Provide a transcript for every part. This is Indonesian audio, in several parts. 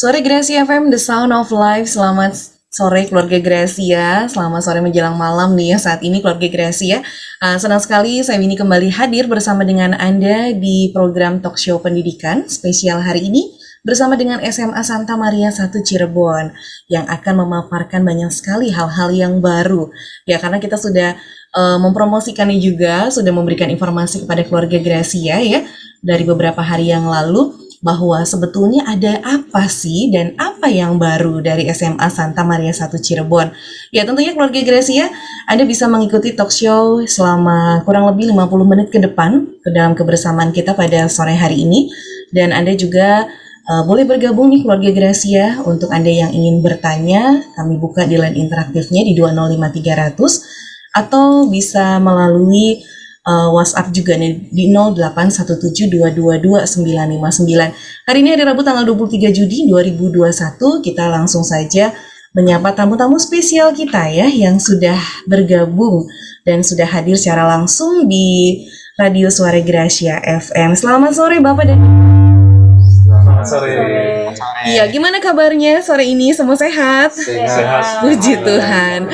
Sore Gracia FM, The Sound of Life. Selamat sore keluarga Gracia. Selamat sore menjelang malam nih ya saat ini keluarga Gracia. Senang sekali saya ini kembali hadir bersama dengan Anda di program talk show pendidikan spesial hari ini bersama dengan SMA Santa Maria 1 Cirebon yang akan memaparkan banyak sekali hal-hal yang baru. Ya karena kita sudah mempromosikannya juga, sudah memberikan informasi kepada keluarga Gracia ya dari beberapa hari yang lalu bahwa sebetulnya ada apa sih dan apa yang baru dari SMA Santa Maria 1 Cirebon. Ya tentunya keluarga Gracia, Anda bisa mengikuti talk show selama kurang lebih 50 menit ke depan ke dalam kebersamaan kita pada sore hari ini. Dan Anda juga boleh bergabung nih keluarga Gracia untuk Anda yang ingin bertanya. Kami buka di line interaktifnya di 205300 atau bisa melalui WhatsApp juga nih di 0817222959. Hari ini hari Rabu tanggal 23 Juni 2021. Kita langsung saja menyapa tamu-tamu spesial kita ya yang sudah bergabung dan sudah hadir secara langsung di Radio Suara Gracia FM. Selamat sore Bapak dan Selamat sore. Iya, gimana kabarnya sore ini? Semua sehat? Sehat. Puji Tuhan.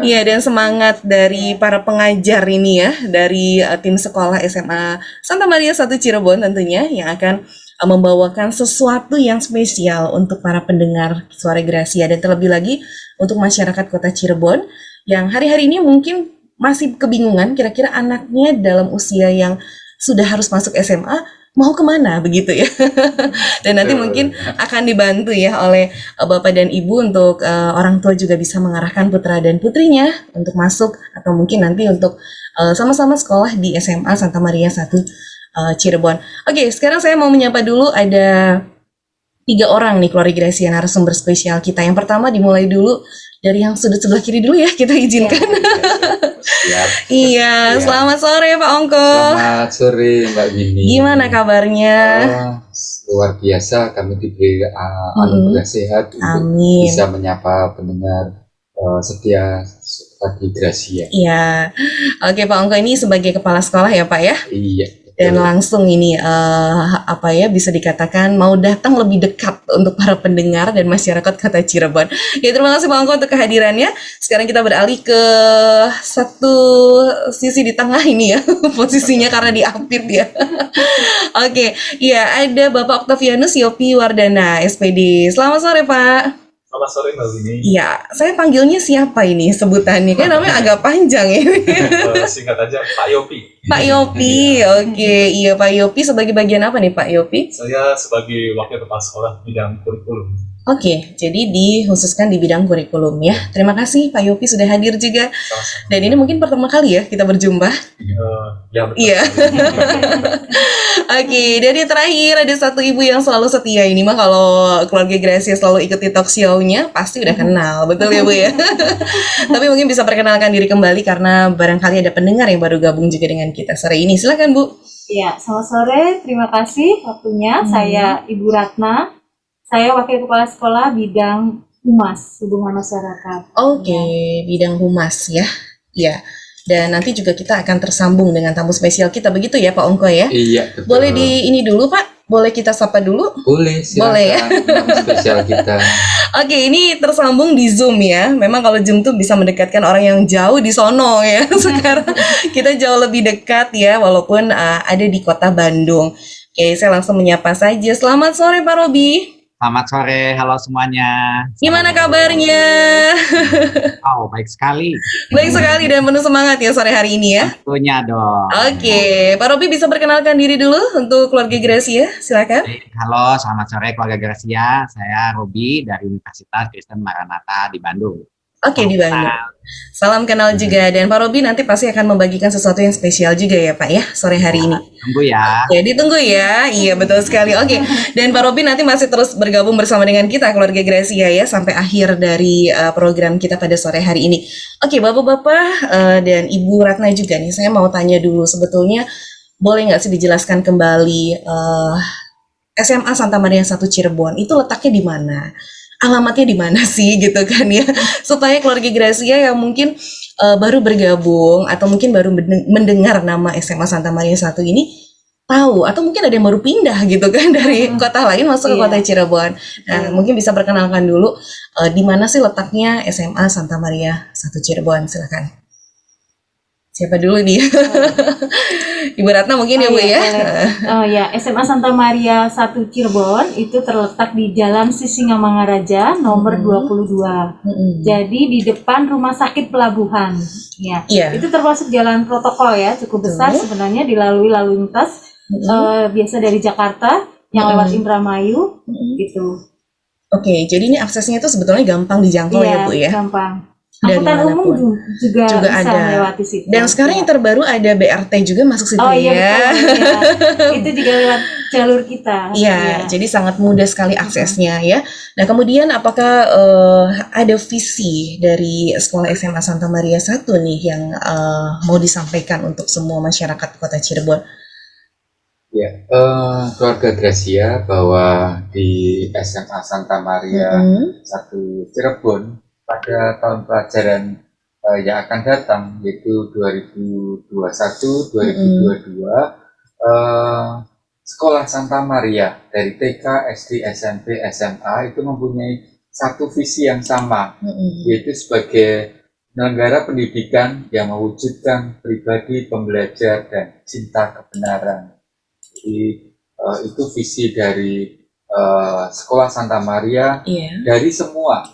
Iya, dan semangat dari para pengajar ini ya, dari tim sekolah SMA Santa Maria 1 Cirebon tentunya yang akan membawakan sesuatu yang spesial untuk para pendengar Suara Gracia dan terlebih lagi untuk masyarakat Kota Cirebon yang hari-hari ini mungkin masih kebingungan kira-kira anaknya dalam usia yang sudah harus masuk SMA mau kemana begitu ya. Dan nanti mungkin akan dibantu ya oleh Bapak dan Ibu untuk orang tua juga bisa mengarahkan putra dan putrinya untuk masuk atau mungkin nanti untuk sama-sama sekolah di SMA Santa Maria 1 Cirebon. Oke, sekarang saya mau menyapa dulu ada 3 orang nih keluarga Gracia narasumber spesial kita. Yang pertama dimulai dulu dari yang sudut sebelah kiri dulu ya, kita izinkan. Iya, selamat sore Pak Ongko. Selamat sore Mbak Gini. Gimana kabarnya? Luar biasa, kami diberi anugerah sehat untuk bisa menyapa pendengar setia di Gracia. Iya, oke Pak Ongko ini sebagai kepala sekolah ya Pak ya? Iya. Dan langsung ini bisa dikatakan mau datang lebih dekat untuk para pendengar dan masyarakat Kota Cirebon. Ya terima kasih Pak Ongko untuk kehadirannya. Sekarang kita beralih ke satu sisi di tengah ini ya posisinya karena diapit ya. Oke, ya ada Bapak Octavianus Yopi Wardana SPD. Selamat sore Pak. Selamat sore Mbak Wini. Iya, saya panggilnya siapa ini sebutannya? Kan namanya agak panjang ini. Singkat aja Pak Yopi. Pak Yopi, oke. Iya Pak Yopi sebagai bagian apa nih Pak Yopi? Saya sebagai wakil kepala sekolah bidang kurikulum. Oke, jadi dikhususkan di bidang kurikulum ya. Terima kasih Pak Yopi sudah hadir juga. Sama-sama. Dan ini mungkin pertama kali ya kita berjumpa. Ya betul. Iya. Oke, dan yang terakhir ada satu ibu yang selalu setia ini mah kalau keluarga Gracia selalu ikuti talk show-nya pasti udah kenal, betul ya Bu ya? Tapi mungkin bisa perkenalkan diri kembali karena barangkali ada pendengar yang baru gabung juga dengan kita sore ini. Silakan Bu. Ya, selamat sore. Terima kasih waktunya. Saya Ibu Ratna. Saya wakil kepala sekolah bidang humas hubungan masyarakat. Oke, bidang humas ya. Iya. Dan nanti juga kita akan tersambung dengan tamu spesial kita begitu ya Pak Ongko ya? Iya, betul. Boleh di ini dulu Pak? Boleh kita sapa dulu? Boleh, silakan. Boleh ya? Tamu spesial kita. Oke, ini tersambung di Zoom ya. Memang kalau Zoom tuh bisa mendekatkan orang yang jauh di sono ya. Sekarang kita jauh lebih dekat ya, walaupun ada di kota Bandung. Oke, saya langsung menyapa saja. Selamat sore Pak Robi. Selamat sore, halo semuanya. Gimana kabarnya? Oh, baik sekali. Baik sekali dan penuh semangat ya sore hari ini ya. Tentunya dong. Oke, Pak Robi bisa perkenalkan diri dulu untuk keluarga Gracia, silakan. Halo, selamat sore keluarga Gracia. Saya Robi dari Universitas Kristen Maranatha di Bandung. Oke, di Bandung. Salam kenal juga dan Pak Robi nanti pasti akan membagikan sesuatu yang spesial juga ya Pak ya sore hari ini. Tunggu ya. Ya ditunggu ya, iya betul sekali. Oke, dan Pak Robi nanti masih terus bergabung bersama dengan kita keluarga Gracia ya sampai akhir dari program kita pada sore hari ini. Oke, Bapak-bapak dan Ibu Ratna juga nih, saya mau tanya dulu sebetulnya boleh nggak sih dijelaskan kembali SMA Santa Maria 1 Cirebon itu letaknya di mana? Alamatnya di mana sih gitu kan ya, supaya keluarga Gracia yang mungkin baru bergabung atau mungkin baru mendengar nama SMA Santa Maria 1 ini tahu atau mungkin ada yang baru pindah gitu kan dari kota lain masuk ke Iya. kota Cirebon. Nah, Iya. mungkin bisa perkenalkan dulu di mana sih letaknya SMA Santa Maria 1 Cirebon, silakan. Siapa dulu nih? Ibu Ratna mungkin ya Bu ya. boleh. Oh ya, SMA Santa Maria 1 Cirebon itu terletak di Jalan Sisingamangaraja nomor 22. Jadi di depan Rumah Sakit Pelabuhan. Ya. Iya. Itu termasuk jalan protokol ya, cukup besar sebenarnya, dilalui lalu lintas biasa dari Jakarta yang lewat Indramayu gitu. Oke, jadi ini aksesnya itu sebetulnya gampang dijangkau ya Bu ya. Gampang. Dari Angkutan umum manapun. juga bisa ada. melewati situ. Dan sekarang Ya. yang terbaru ada BRT juga masuk situ Oh iya ya. betul, ya. Itu juga lewat jalur kita. Iya, jadi sangat mudah sekali aksesnya ya. Nah, kemudian apakah ada visi dari Sekolah SMA Santa Maria 1 nih yang mau disampaikan untuk semua masyarakat Kota Cirebon? Ya, keluarga Gracia bahwa di SMA Santa Maria 1 Cirebon pada tahun pelajaran yang akan datang yaitu 2021-2022 Sekolah Santa Maria dari TK, SD, SMP, SMA itu mempunyai satu visi yang sama, yaitu sebagai penyelenggara pendidikan yang mewujudkan pribadi pembelajar dan cinta kebenaran. Jadi itu visi dari Sekolah Santa Maria dari semua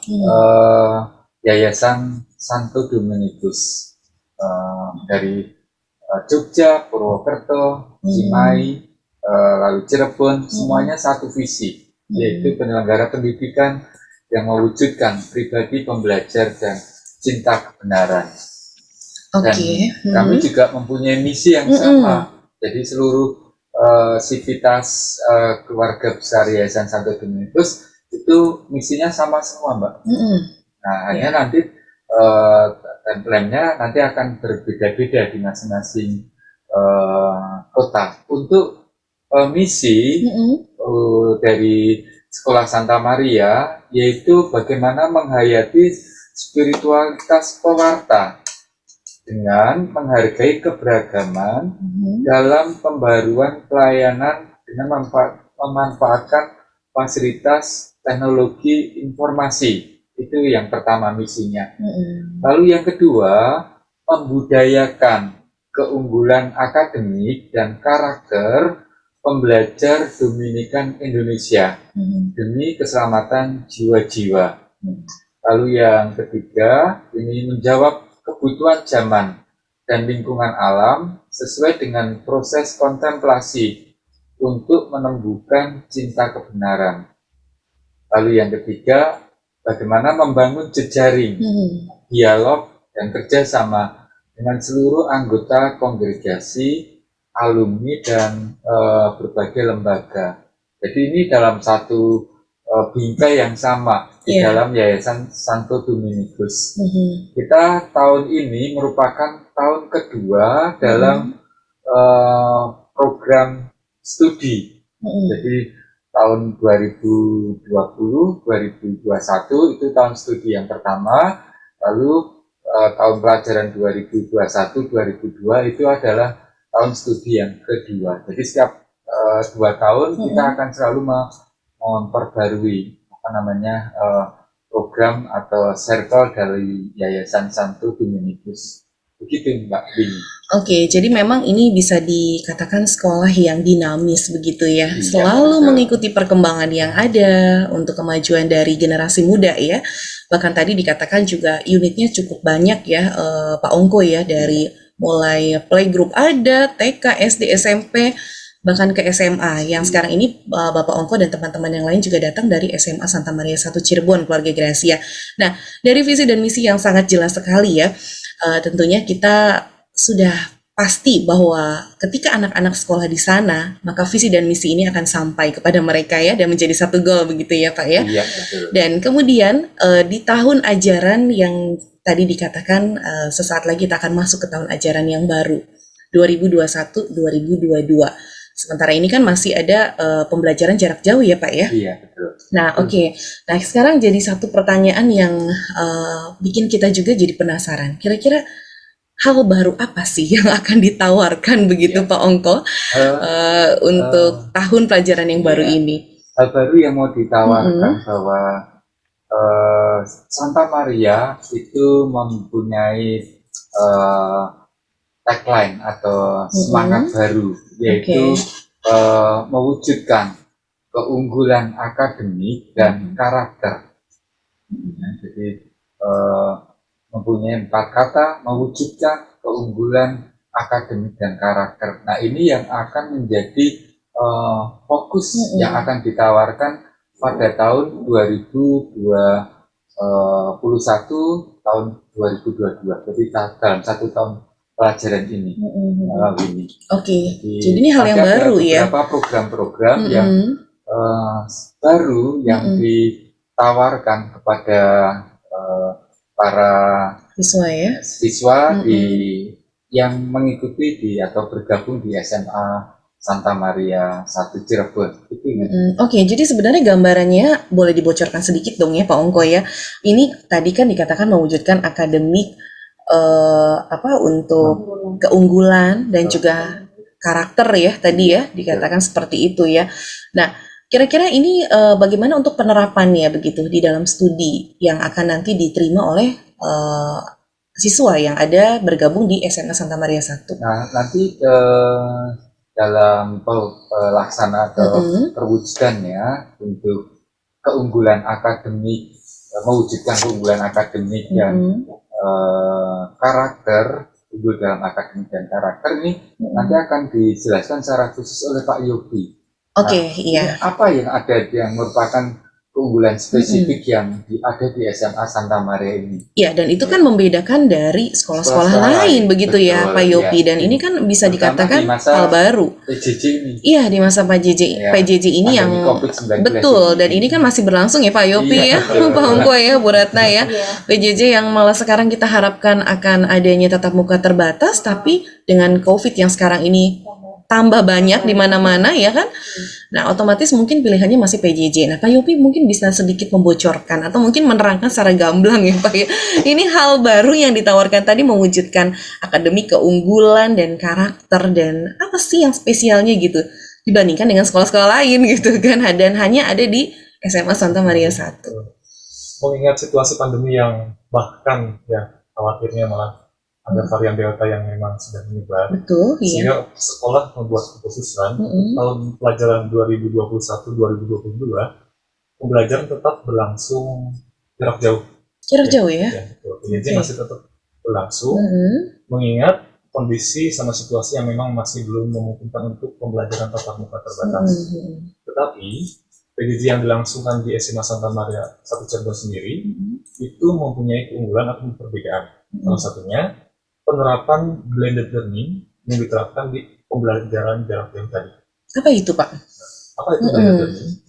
Yayasan Santo Dominicus dari Jogja, Purwokerto, Cimahi, lalu Cirebon, semuanya satu visi, yaitu penyelenggara pendidikan yang mewujudkan pribadi pembelajar dan cinta kebenaran. Dan kami juga mempunyai misi yang sama. Jadi seluruh sivitas keluarga besar Yayasan Santo Dominicus itu misinya sama semua, Mbak. Nah, hanya nanti template-nya nanti akan berbeda-beda di masing-masing kota. Untuk misi dari Sekolah Santa Maria yaitu bagaimana menghayati spiritualitas pewarta dengan menghargai keberagaman dalam pembaruan pelayanan dengan memanfaatkan fasilitas teknologi informasi. Itu yang pertama misinya. Lalu yang kedua, membudayakan keunggulan akademik dan karakter pembelajar Dominikan Indonesia demi keselamatan jiwa-jiwa. Lalu yang ketiga, ini menjawab kebutuhan zaman dan lingkungan alam sesuai dengan proses kontemplasi untuk menumbuhkan cinta kebenaran. Lalu yang ketiga, bagaimana membangun jejaring, dialog, dan kerjasama dengan seluruh anggota kongregasi, alumni, dan berbagai lembaga. Jadi ini dalam satu bingkai yang sama di dalam Yayasan Santo Dominicus. Kita tahun ini merupakan tahun kedua dalam program studi. Jadi tahun 2020-2021 itu tahun studi yang pertama, lalu tahun pelajaran 2021-2002 itu adalah tahun studi yang kedua. Jadi setiap 2 tahun kita akan selalu memperbarui program atau circle dari Yayasan Santo Dominicus. Begitu Mbak Bini. Oke, jadi memang ini bisa dikatakan sekolah yang dinamis begitu ya, selalu mengikuti perkembangan yang ada untuk kemajuan dari generasi muda ya. Bahkan tadi dikatakan juga unitnya cukup banyak ya, Pak Ongko ya, dari mulai playgroup ada, TK, SD, SMP, bahkan ke SMA. Yang sekarang ini Bapak Ongko dan teman-teman yang lain juga datang dari SMA Santa Maria 1 Cirebon, keluarga Gracia. Nah, dari visi dan misi yang sangat jelas sekali ya, tentunya kita sudah pasti bahwa ketika anak-anak sekolah di sana, maka visi dan misi ini akan sampai kepada mereka ya, dan menjadi satu goal begitu ya Pak ya. Iya, betul. Dan kemudian di tahun ajaran yang tadi dikatakan sesaat lagi kita akan masuk ke tahun ajaran yang baru 2021-2022. Sementara ini kan masih ada pembelajaran jarak jauh ya Pak ya. Iya, betul. Nah oke. Nah sekarang jadi satu pertanyaan yang bikin kita juga jadi penasaran. Kira-kira hal baru apa sih yang akan ditawarkan begitu Pak Ongko untuk tahun pelajaran yang baru Iya. ini? Hal baru yang mau ditawarkan bahwa Santa Maria itu mempunyai tagline atau semangat baru, yaitu mewujudkan keunggulan akademik dan karakter. Ya, jadi mempunyai 4 kata, mewujudkan keunggulan akademik dan karakter. Nah, ini yang akan menjadi fokus yang akan ditawarkan pada tahun 2021 tahun 2022. Jadi dalam 1 tahun pelajaran ini. Oke, jadi ini hal yang baru ya. Beberapa program-program yang baru yang ditawarkan kepada para siswa yang mengikuti atau bergabung di SMA Santa Maria 1 Cirebon. Oke, jadi sebenarnya gambarannya boleh dibocorkan sedikit dong ya Pak Ongko ya. Ini tadi kan dikatakan mewujudkan akademik untuk keunggulan dan juga karakter ya tadi ya dikatakan seperti itu ya. Nah, kira-kira ini bagaimana untuk penerapannya begitu di dalam studi yang akan nanti diterima oleh siswa yang ada bergabung di SMA Santa Maria 1? Nah, nanti dalam pelaksanaan atau perwujudannya untuk keunggulan akademik, mewujudkan keunggulan akademik dan karakter, unggul dalam akademik dan karakter ini nanti akan dijelaskan secara khusus oleh Pak Yogi. Oke, iya. Apa yang ada yang merupakan keunggulan spesifik yang ada di SMA Santa Maria ini? Ya, dan itu kan membedakan dari sekolah-sekolah lain begitu ya Pak Yopi. Dan ini kan bisa dikatakan hal baru. PJJ ini. Iya, di masa PJJ ini yang betul. Dan ini kan masih berlangsung ya Pak Yopi ya, Pak Ongko ya, Bu Ratna ya. PJJ yang malah sekarang kita harapkan akan adanya tatap muka terbatas, tapi dengan COVID yang sekarang ini tambah banyak di mana-mana ya kan. Nah, otomatis mungkin pilihannya masih PJJ. Nah, Pak Yopi mungkin bisa sedikit membocorkan atau mungkin menerangkan secara gamblang ya Pak ya. Ini hal baru yang ditawarkan tadi mewujudkan akademik keunggulan dan karakter, dan apa sih yang spesialnya gitu dibandingkan dengan sekolah-sekolah lain gitu kan, dan hanya ada di SMA Santa Maria 1. Mengingat situasi pandemi yang bahkan ya khawatirnya malah ada varian Delta yang memang sudah menyebar. Betul, iya. Sehingga sekolah membuat keputusan tahun pelajaran 2021-2022 pembelajaran tetap berlangsung jarak jauh. Jarak jauh ya? Jadi masih tetap berlangsung, mengingat kondisi sama situasi yang memang masih belum memungkinkan untuk pembelajaran tatap muka terbatas. Tetapi PJJ yang dilangsungkan di SMA Santa Maria 1 Cirebon sendiri itu mempunyai keunggulan atau perbedaan. Salah satunya penerapan blended learning yang diterapkan di pembelajaran jarak jauh tadi. Apa itu Pak? Apa itu blended learning?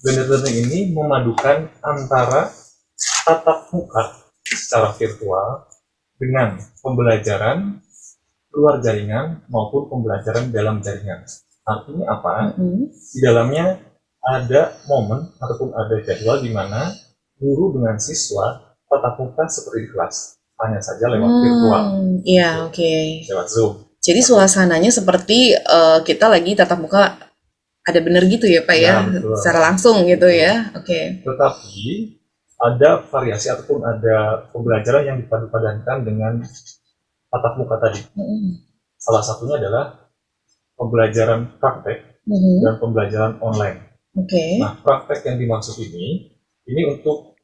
Blended learning ini memadukan antara tatap muka secara virtual dengan pembelajaran luar jaringan maupun pembelajaran dalam jaringan. Artinya apa? Di dalamnya ada momen ataupun ada jadwal di mana guru dengan siswa tatap muka seperti di kelas, hanya saja lewat virtual. Iya, oke. Lewat Zoom. Jadi suasananya seperti kita lagi tatap muka ada bener gitu ya Pak ya, secara langsung gitu ya. Oke. Tetapi ada variasi ataupun ada pembelajaran yang dipadu-padankan dengan tatap muka tadi. Salah satunya adalah pembelajaran praktek dan pembelajaran online. Nah, praktek yang dimaksud ini untuk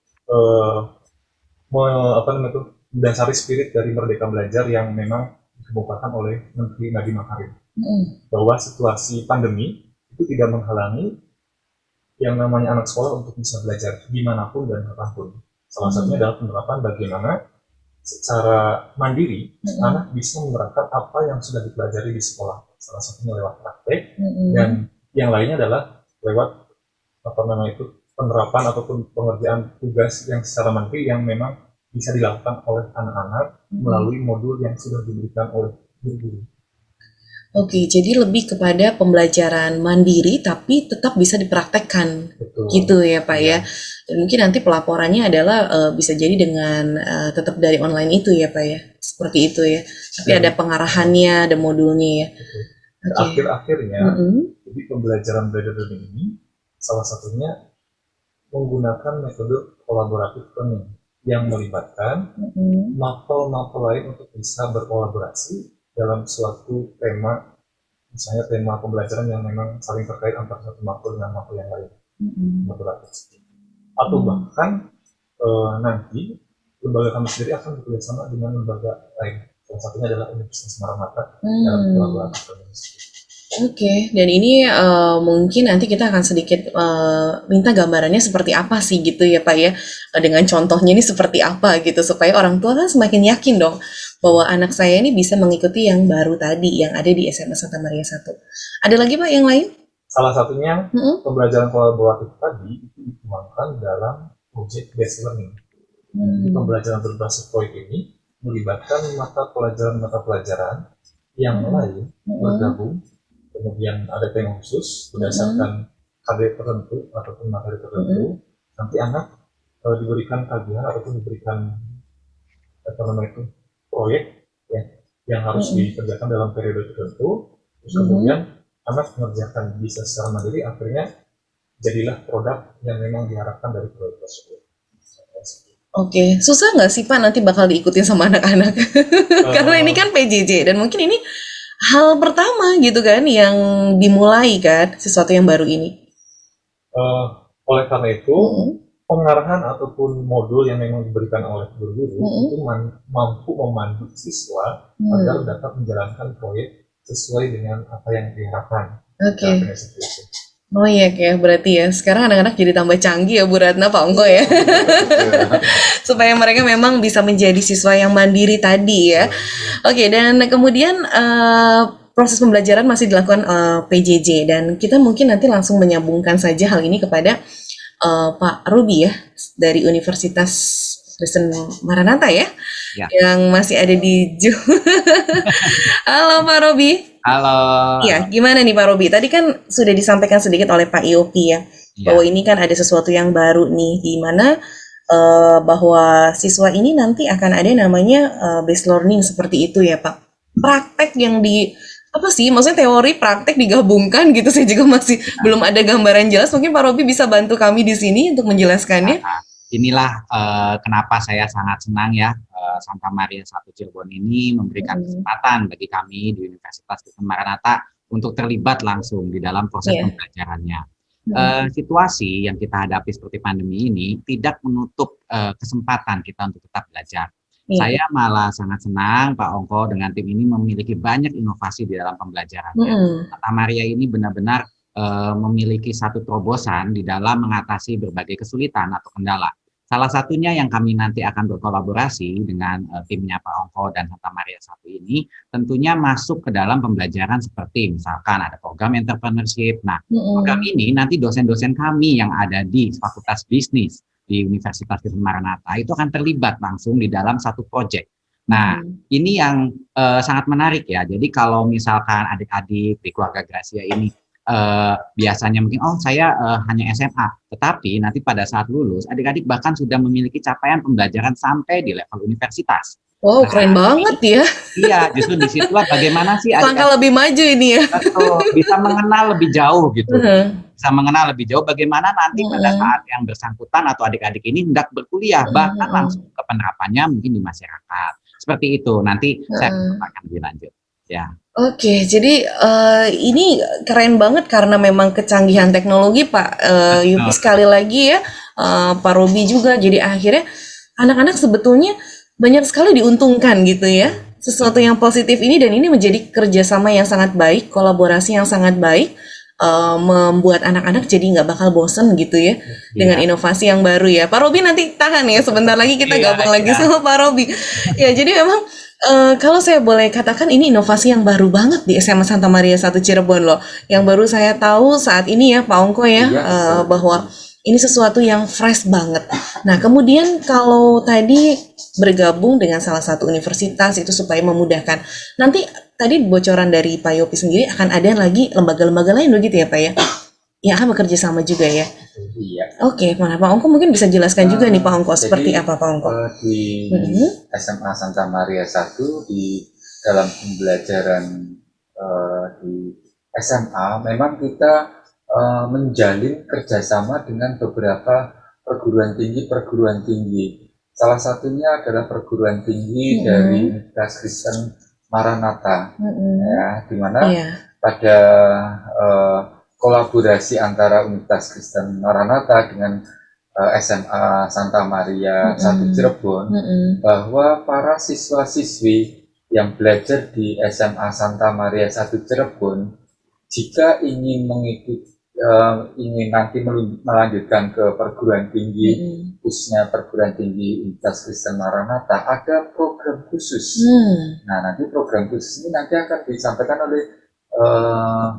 mendasari spirit dari Merdeka Belajar yang memang dikemukakan oleh Menteri Nadiem Makarim, bahwa situasi pandemi itu tidak menghalangi yang namanya anak sekolah untuk bisa belajar dimanapun dan kapanpun. Salah satunya adalah penerapan bagaimana secara mandiri anak bisa menerapkan apa yang sudah dipelajari di sekolah. Salah satunya lewat praktek, dan yang lainnya adalah lewat penerapan ataupun pengerjaan tugas yang secara mandiri yang memang bisa dilakukan oleh anak-anak melalui modul yang sudah diberikan oleh guru-guru. Oke, jadi lebih kepada pembelajaran mandiri tapi tetap bisa dipraktekkan Betul. gitu ya Pak Iya. ya. Dan mungkin nanti pelaporannya adalah bisa jadi dengan tetap dari online itu ya Pak ya. Seperti itu ya. Tapi Dan ada pengarahannya, ada modulnya ya. betul. Oke. Akhir-akhirnya, Mm-mm. jadi pembelajaran belajar learning ini salah satunya menggunakan metode kolaboratif learning yang melibatkan Mm-mm. mapel-mapel lain untuk bisa berkolaborasi dalam suatu tema, misalnya tema pembelajaran yang memang saling terkait antara satu mapel dengan mapel yang lain, Mm-mm. kolaboratif. Atau bahkan nanti lembaga kami sendiri akan bekerjasama dengan lembaga lain. Salah satunya adalah Universitas Maranatha dalam kolaborasi learning. Oke, dan ini mungkin nanti kita akan sedikit minta gambarannya seperti apa sih gitu ya Pak ya, dengan contohnya ini seperti apa gitu, supaya orang tua kan semakin yakin dong bahwa anak saya ini bisa mengikuti yang baru tadi, yang ada di SMA Santa Maria 1. Ada lagi Pak yang lain? Salah satunya Mm-mm. pembelajaran kolaboratif tadi itu dituangkan dalam project based learning. Jadi pembelajaran berbasis proyek ini melibatkan mata pelajaran yang lain bergabung, kemudian ada tema khusus berdasarkan KD tertentu ataupun materi tertentu. Nanti anak diberikan tagihan ataupun diberikan apa namanya itu proyek ya, yang harus dikerjakan dalam periode tertentu. Terus kemudian anak mengerjakan bisa secara mandiri, akhirnya jadilah produk yang memang diharapkan dari proyek tersebut. Oke, susah nggak sih Pak nanti bakal diikutin sama anak-anak? Karena ini kan PJJ dan mungkin ini hal pertama gitu kan yang dimulai kan, sesuatu yang baru ini. Oleh karena itu, pengarahan ataupun modul yang memang diberikan oleh guru-guru itu mampu memandu siswa agar dapat menjalankan proyek sesuai dengan apa yang diharapkan. Oke. Oh iya ya, berarti ya sekarang anak-anak jadi tambah canggih ya Bu Ratna, Pak Ongko ya. Supaya mereka memang bisa menjadi siswa yang mandiri tadi ya. Oke, dan kemudian proses pembelajaran masih dilakukan PJJ dan kita mungkin nanti langsung menyambungkan saja hal ini kepada Pak Robi ya dari Universitas Kristen Maranatha ya, yang masih ada di Halo Pak Robi. Halo. Iya, gimana nih Pak Robi? Tadi kan sudah disampaikan sedikit oleh Pak Iopi ya, bahwa ini kan ada sesuatu yang baru nih, di mana bahwa siswa ini nanti akan ada namanya based learning seperti itu ya Pak. Praktek yang apa sih? Maksudnya teori praktek digabungkan gitu, saya juga masih belum ada gambaran jelas. Mungkin Pak Robi bisa bantu kami di sini untuk menjelaskannya. Inilah kenapa saya sangat senang ya Santa Maria 1 Cirebon ini memberikan kesempatan bagi kami di Universitas Kristen Maranatha untuk terlibat langsung di dalam proses pembelajarannya. Situasi yang kita hadapi seperti pandemi ini tidak menutup kesempatan kita untuk tetap belajar. Saya malah sangat senang Pak Ongko dengan tim ini memiliki banyak inovasi di dalam pembelajarannya. Santa Maria ini benar-benar memiliki satu terobosan di dalam mengatasi berbagai kesulitan atau kendala. Salah satunya yang kami nanti akan berkolaborasi dengan timnya Pak Ongko dan Santa Maria 1 ini tentunya masuk ke dalam pembelajaran seperti misalkan ada program entrepreneurship. Nah, program ini nanti dosen-dosen kami yang ada di Fakultas Bisnis di Universitas Kristen Maranatha itu akan terlibat langsung di dalam satu proyek. Nah, ini yang sangat menarik ya. Jadi kalau misalkan adik-adik di keluarga Gracia ini biasanya mungkin saya hanya SMA, tetapi nanti pada saat lulus adik-adik bahkan sudah memiliki capaian pembelajaran sampai di level universitas. Wow, keren banget ya. Iya, justru di situlah bagaimana sih langkah lebih maju ini ya. Betul, bisa mengenal lebih jauh gitu. Bisa mengenal lebih jauh bagaimana nanti pada saat yang bersangkutan atau adik-adik ini hendak berkuliah, bahkan langsung ke penerapannya mungkin di masyarakat. Seperti itu, nanti saya akan lebih lanjut. Ya. Oke, jadi ini keren banget karena memang kecanggihan teknologi Pak Yupi sekali lagi ya, Pak Robi juga. Jadi akhirnya anak-anak sebetulnya banyak sekali diuntungkan gitu ya. Sesuatu yang positif ini dan ini menjadi kerjasama yang sangat baik, kolaborasi yang sangat baik, membuat anak-anak jadi nggak bakal bosen gitu ya dengan inovasi yang baru ya. Pak Robi nanti tahan ya, sebentar lagi kita gabung lagi sama Pak Robi. Ya, jadi memang kalau saya boleh katakan ini inovasi yang baru banget di SMA Santa Maria 1 Cirebon loh. Yang baru saya tahu saat ini ya Pak Ongko ya, bahwa ini sesuatu yang fresh banget. Nah kemudian kalau tadi bergabung dengan salah satu universitas itu supaya memudahkan. Nanti tadi bocoran dari Pak Yopi sendiri akan ada lagi lembaga-lembaga lain begitu ya Pak ya? Ya akan bekerja sama juga ya. Iya. Oke, mana Pak Ongko mungkin bisa jelaskan juga nih Pak Ongko Jadi, seperti apa Pak Ongko? Di SMA Santa Maria 1 di dalam pembelajaran di SMA memang kita menjalin kerjasama dengan beberapa perguruan tinggi. Salah satunya adalah perguruan tinggi dari Universitas Kristen Maranatha, ya, di mana pada kolaborasi antara Universitas Kristen Maranatha dengan SMA Santa Maria 1 Cirebon, bahwa para siswa-siswi yang belajar di SMA Santa Maria 1 Cirebon, jika ingin ingin nanti melanjutkan ke perguruan tinggi, khususnya perguruan tinggi Universitas Kristen Maranatha, ada program khusus. Nah, nanti program khusus ini nanti akan disampaikan oleh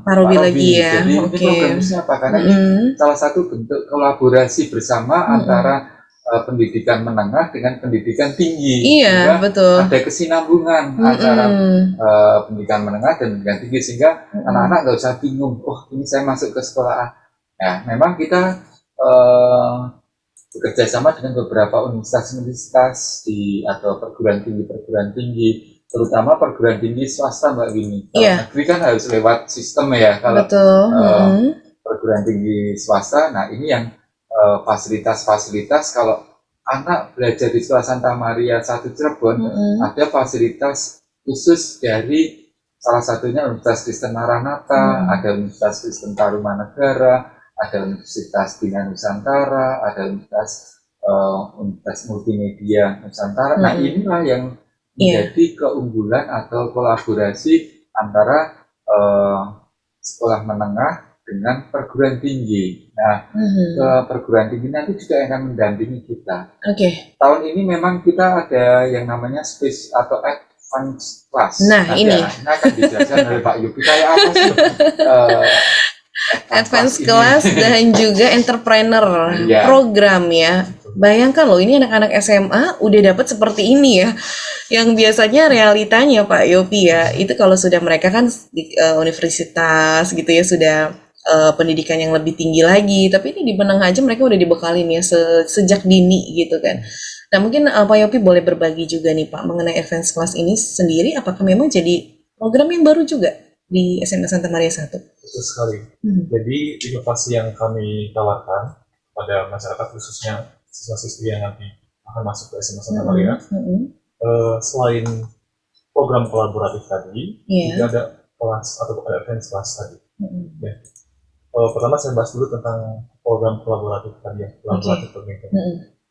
Pak Robi lagi ya. Jadi ini program khususnya apa? Karena ini salah satu bentuk kolaborasi bersama antara pendidikan menengah dengan pendidikan tinggi. Iya, betul. Ada kesinambungan antara pendidikan menengah dan pendidikan tinggi, sehingga anak-anak nggak usah bingung, oh ini saya masuk ke sekolah A. Nah, memang kita bekerja sama dengan beberapa universitas atau perguruan tinggi, terutama perguruan tinggi swasta Mbak Wini. Kalau negeri kan harus lewat sistem ya. Kalau perguruan tinggi swasta, nah ini yang fasilitas kalau anak belajar di Sekolah Santa Maria 1 Cirebon, ada fasilitas khusus dari salah satunya Universitas Kristen Maranatha, ada Universitas Kristen Tarumanegara, ada Universitas Bina Nusantara, ada Universitas Multimedia Nusantara. Nah, inilah yang menjadi keunggulan atau kolaborasi antara sekolah menengah dengan perguruan tinggi. Nah, ke perguruan tinggi nanti juga akan mendampingi kita. Tahun ini memang kita ada yang namanya space atau advance class. Nah, ini akan dijelaskan oleh Pak Yopi kayak apa sih advance class dan juga entrepreneur program ya. Bayangkan loh, ini anak-anak SMA udah dapat seperti ini ya. Yang biasanya realitanya Pak Yopi ya, itu kalau sudah mereka kan di universitas gitu ya, sudah pendidikan yang lebih tinggi lagi, tapi ini di menengah aja mereka udah dibekalin ya sejak dini gitu kan. Nah mungkin Pak Yopi boleh berbagi juga nih Pak mengenai advance class ini sendiri, apakah memang jadi program yang baru juga di SMA Santa Maria 1? Betul sekali. Jadi inovasi yang kami tawarkan pada masyarakat, khususnya siswa-siswi yang nanti akan masuk ke SMA Santa Maria, selain program kolaboratif tadi, juga ada kelas atau advance class tadi. Pertama saya bahas dulu tentang program kolaboratif tadi ya, kolaboratif pendidikan.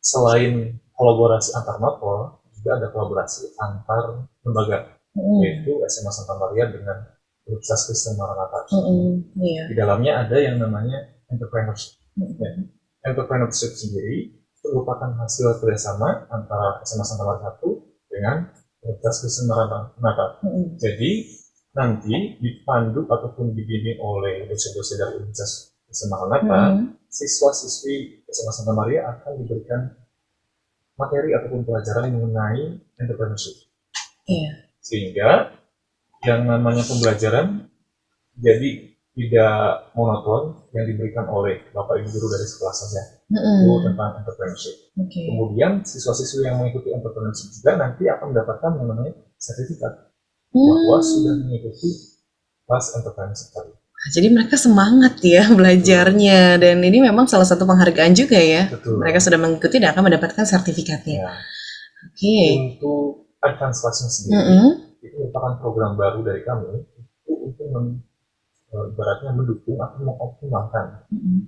Selain kolaborasi antar mapol, juga ada kolaborasi antar lembaga, yaitu SMA Santa Maria dengan Universitas Kristen Maranatha. Di dalamnya ada yang namanya entrepreneurship. Entrepreneurship sendiri itu merupakan hasil kerjasama antara SMA Santa Maria 1 dengan Universitas Kristen Maranatha. Jadi nanti dipandu ataupun dibimbing oleh dosen-dosen dari Universitas Kristen Maranatha, siswa-siswi SMA Santa Maria akan diberikan materi ataupun pelajaran mengenai entrepreneurship. Sehingga yang namanya pembelajaran jadi tidak monoton yang diberikan oleh Bapak Ibu guru dari sekolah saja, itu tentang entrepreneurship. Kemudian siswa-siswi yang mengikuti entrepreneurship juga nanti akan mendapatkan yang namanya sertifikat bahwa sudah mengikuti kelas entrepreneurship tadi. Jadi mereka semangat ya belajarnya, dan ini memang salah satu penghargaan juga ya. Mereka sudah mengikuti dan akan mendapatkan sertifikatnya. Untuk advance class-nya sendiri, itu merupakan program baru dari kami itu untuk ibaratnya mendukung atau mengoptimalkan.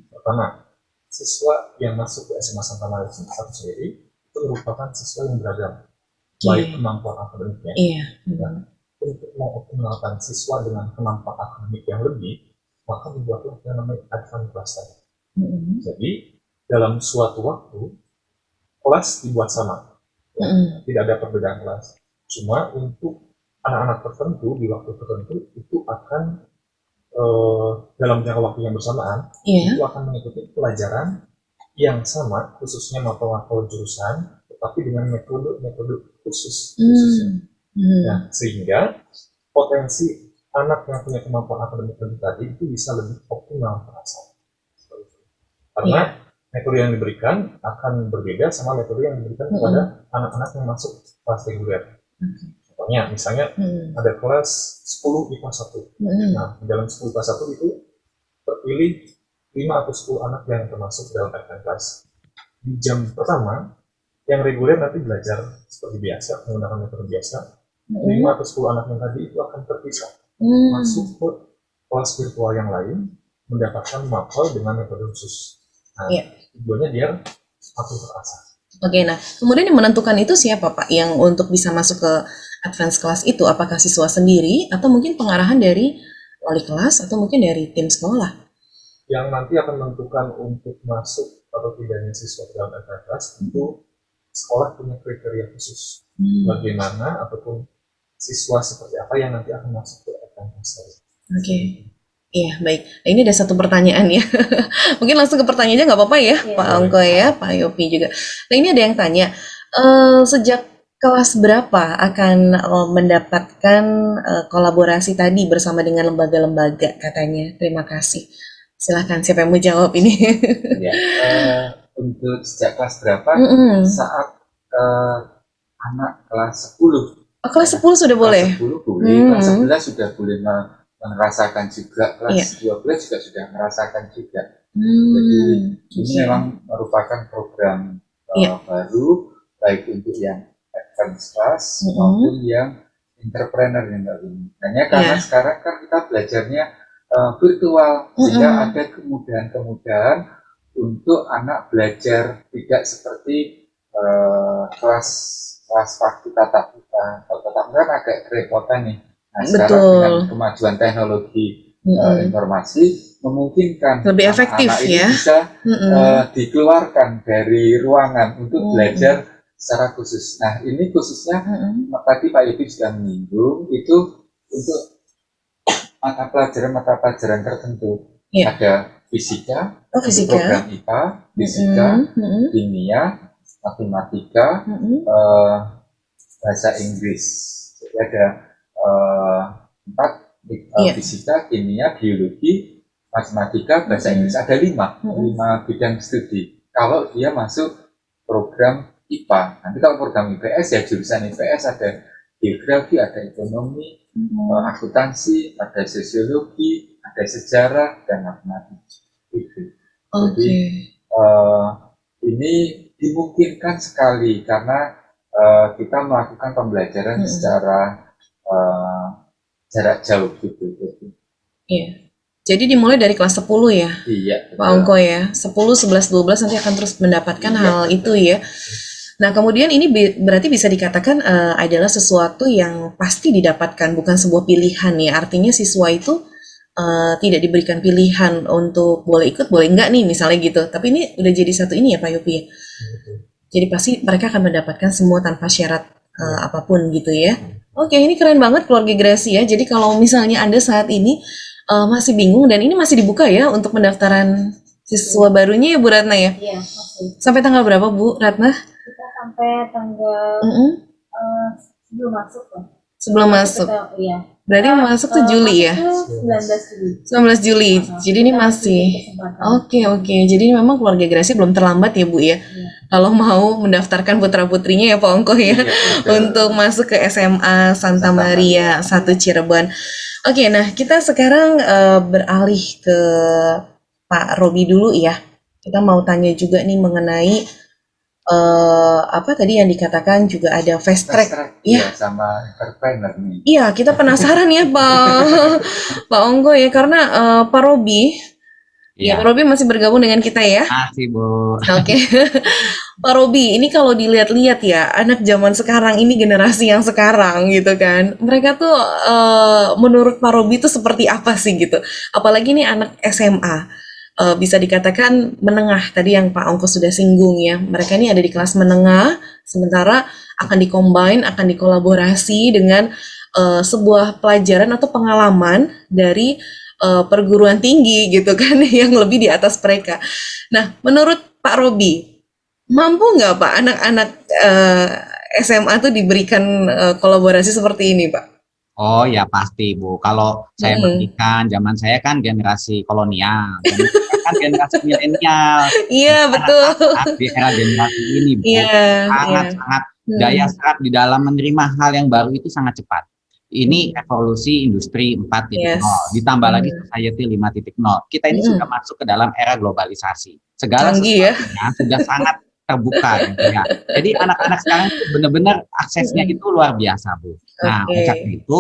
Pertama, siswa yang masuk ke SMA Santa Maria sendiri itu merupakan siswa yang beragam, baik kemampuan akademiknya. Untuk mengoptimalkan siswa dengan kemampuan akademik yang lebih, maka dibuatlah yang namanya advance class tadi. Jadi dalam suatu waktu kelas dibuat sama, tidak ada perbedaan kelas. Cuma untuk anak-anak tertentu di waktu tertentu itu akan dalam jangka waktu yang bersamaan itu akan mengikuti pelajaran yang sama, khususnya mapel-mapel jurusan tetapi dengan metode khusus. Hmm. Nah, sehingga potensi anak yang punya kemampuan akademik lebih tadi itu bisa lebih optimal terasa. Karena metode yang diberikan akan berbeda sama metode yang diberikan kepada anak-anak yang masuk kelas reguler. Contohnya, misalnya ada kelas 10 IPA 1. Nah, di dalam 10 IPA 1 itu terpilih 5 atau 10 anak yang termasuk dalam advance class. Di jam pertama, yang reguler nanti belajar seperti biasa, menggunakan metode biasa. 5 atau 10 anak yang tadi itu akan terpisah, masuk ke kelas virtual yang lain, mendapatkan mapel dengan metode khusus. Nah, tujuannya biar aku terasa. Oke, nah kemudian yang menentukan itu siapa Pak? Yang untuk bisa masuk ke advance class itu, apakah siswa sendiri atau mungkin pengarahan dari wali kelas atau mungkin dari tim sekolah? Yang nanti akan menentukan untuk masuk atau tidaknya siswa ke dalam advance class itu sekolah punya kriteria khusus. Bagaimana ataupun siswa seperti apa yang nanti akan masuk ke advance class. Oke. Iya, baik. Nah, ini ada satu pertanyaan ya. Mungkin langsung ke pertanyaannya nggak apa-apa ya, Pak Angko ya, Pak Yopi juga. Nah, ini ada yang tanya, sejak kelas berapa akan mendapatkan kolaborasi tadi bersama dengan lembaga-lembaga katanya? Terima kasih. Silahkan, siapa yang mau jawab ini? Ya, untuk sejak kelas berapa? Saat anak kelas 10. Oh, kelas 10 sudah boleh? Kelas 10 boleh, kelas 11 sudah boleh merasakan juga, kelas 12 juga sudah merasakan juga. Jadi ini memang merupakan program baru, baik untuk yang advance class maupun yang entrepreneur yang ini. Hanya karena sekarang kan kita belajarnya virtual, sehingga ada kemudahan-kemudahan untuk anak belajar tidak seperti kelas waktu tatap muka. Kalau tatap muka kan agak kerepotan nih. Nah, sekarang dengan kemajuan teknologi informasi memungkinkan lebih efektif anak-anak ini ya, bisa dikeluarkan dari ruangan untuk belajar secara khusus. Nah, ini khususnya tadi Pak Yopi sudah menyinggung itu untuk mata pelajaran tertentu. Ada fisika, program IPA, fisika, kimia, matematika, bahasa Inggris. Jadi ada 4 fisika, kimia, biologi, matematika, bahasa Inggris. Ada 5 bidang studi. Kalau dia masuk program IPA, nanti kalau program IPS ya jurusan IPS ada geografi, ada ekonomi, akuntansi, ada sosiologi, ada sejarah dan matematika. Jadi ini dimungkinkan sekali karena kita melakukan pembelajaran secara jarak jauh gitu. Iya. Jadi dimulai dari kelas 10 ya? Iya. Pak Angko ya. 10, 11, 12 nanti akan terus mendapatkan hal itu ya. Nah, kemudian ini berarti bisa dikatakan adalah sesuatu yang pasti didapatkan, bukan sebuah pilihan ya. Artinya siswa itu tidak diberikan pilihan untuk boleh ikut, boleh enggak nih misalnya gitu. Tapi ini udah jadi satu ini ya Pak Yopi ya. Jadi pasti mereka akan mendapatkan semua tanpa syarat apapun gitu ya. Oke, ini keren banget keluarga Grasi ya. Jadi kalau misalnya Anda saat ini masih bingung dan ini masih dibuka ya untuk pendaftaran siswa barunya ya Bu Ratna ya? Iya, masih. Sampai tanggal berapa Bu Ratna? Kita sampai tanggal sebelum masuk ya. Sebelum masuk. Iya. Berarti masuk tuh Juli ya? 19 Juli. 19 Juli. Jadi ini masih. Oke. Jadi memang keluarga Grasi belum terlambat ya Bu ya? Kalau mau mendaftarkan putra-putrinya ya Pak Angko ya, untuk masuk ke SMA Santa Maria 1 Cirebon. Oke, nah kita sekarang beralih ke Pak Robi dulu ya. Kita mau tanya juga nih mengenai apa tadi yang dikatakan juga ada fast track ya sama entrepreneur nih. Iya, kita penasaran ya Pak Angko ya, karena Pak Robi ya, Pak Robi masih bergabung dengan kita ya. Masih Bu. Oke. Pak Robi, ini kalau dilihat-lihat ya, anak zaman sekarang ini generasi yang sekarang gitu kan, mereka tuh menurut Pak Robi tuh seperti apa sih gitu? Apalagi nih anak SMA, bisa dikatakan menengah, tadi yang Pak Angko sudah singgung ya, mereka ini ada di kelas menengah, sementara akan dikombine, akan dikolaborasi dengan sebuah pelajaran atau pengalaman dari perguruan tinggi gitu kan, yang lebih di atas mereka. Nah, menurut Pak Robi, mampu nggak Pak anak-anak eh, SMA tuh diberikan kolaborasi seperti ini, Pak? Oh ya pasti Bu. Kalau saya Mm-mm. bandingkan, zaman saya kan generasi kolonial, zaman saya kan generasi milenial. Iya, Jadi betul. anak-anak di era generasi ini Iya, Bu, iya. sangat-sangat Mm. daya serap di dalam menerima hal yang baru itu sangat cepat. Ini Mm. revolusi industri 4.0, Yes. ditambah lagi Mm. society 5.0. Kita ini sudah Mm-mm. masuk ke dalam era globalisasi. Segala Canggih ya. sesuatunya sudah sangat terbuka gitu ya. Jadi anak-anak sekarang itu benar-benar aksesnya Mm-mm. itu luar biasa, Bu. Nah, oleh karena Oke. itu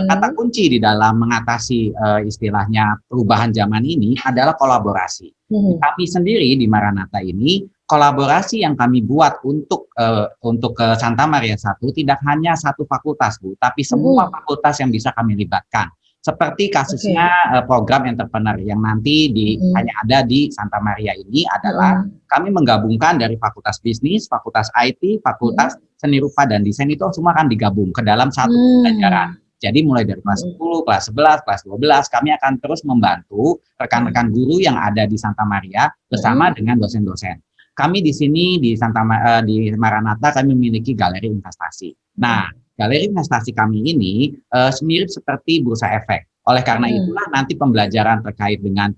kata Mm-mm. kunci di dalam mengatasi istilahnya perubahan zaman ini adalah kolaborasi. Mm. Kami sendiri di Maranatha ini kolaborasi yang kami buat untuk ke Santa Maria I tidak hanya satu fakultas Bu, tapi semua Mm. fakultas yang bisa kami libatkan. Seperti kasusnya Oke. program entrepreneur yang nanti hanya Mm. ada di Santa Maria ini adalah Mm. kami menggabungkan dari fakultas bisnis, fakultas IT, fakultas Mm. seni rupa dan desain itu semua akan digabung ke dalam satu pembelajaran. Mm. Jadi mulai dari kelas Mm. 10, kelas 11, kelas 12, kami akan terus membantu Mm. rekan-rekan guru yang ada di Santa Maria bersama Mm. dengan dosen-dosen. Kami di sini di Maranatha kami memiliki galeri investasi. Nah, galeri investasi kami ini mirip seperti bursa efek. Oleh karena Mm. itulah nanti pembelajaran terkait dengan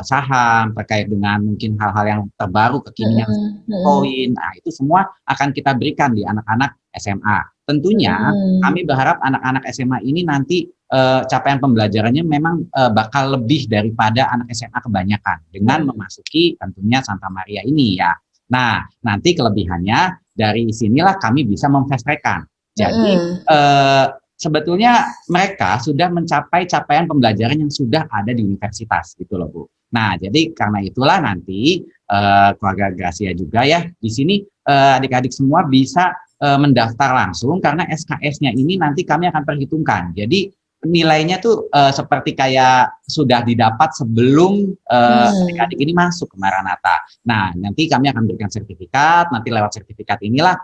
saham, terkait dengan mungkin hal-hal yang terbaru kekinian Mm. Mm. koin. Nah, itu semua akan kita berikan di anak-anak SMA. Tentunya Mm. kami berharap anak-anak SMA ini nanti capaian pembelajarannya memang bakal lebih daripada anak SMA kebanyakan dengan memasuki tentunya Santa Maria ini ya. Nah, nanti kelebihannya dari sinilah kami bisa memfast-track-kan. Jadi Mm. sebetulnya mereka sudah mencapai capaian pembelajaran yang sudah ada di universitas gitu loh Bu. Nah, jadi karena itulah nanti keluarga Gracia juga ya di sini adik-adik semua bisa mendaftar langsung karena SKS-nya ini nanti kami akan perhitungkan. Jadi nilainya tuh seperti kayak sudah didapat sebelum Mm. adik-adik ini masuk ke Maranatha. Nah, nanti kami akan berikan sertifikat, nanti lewat sertifikat inilah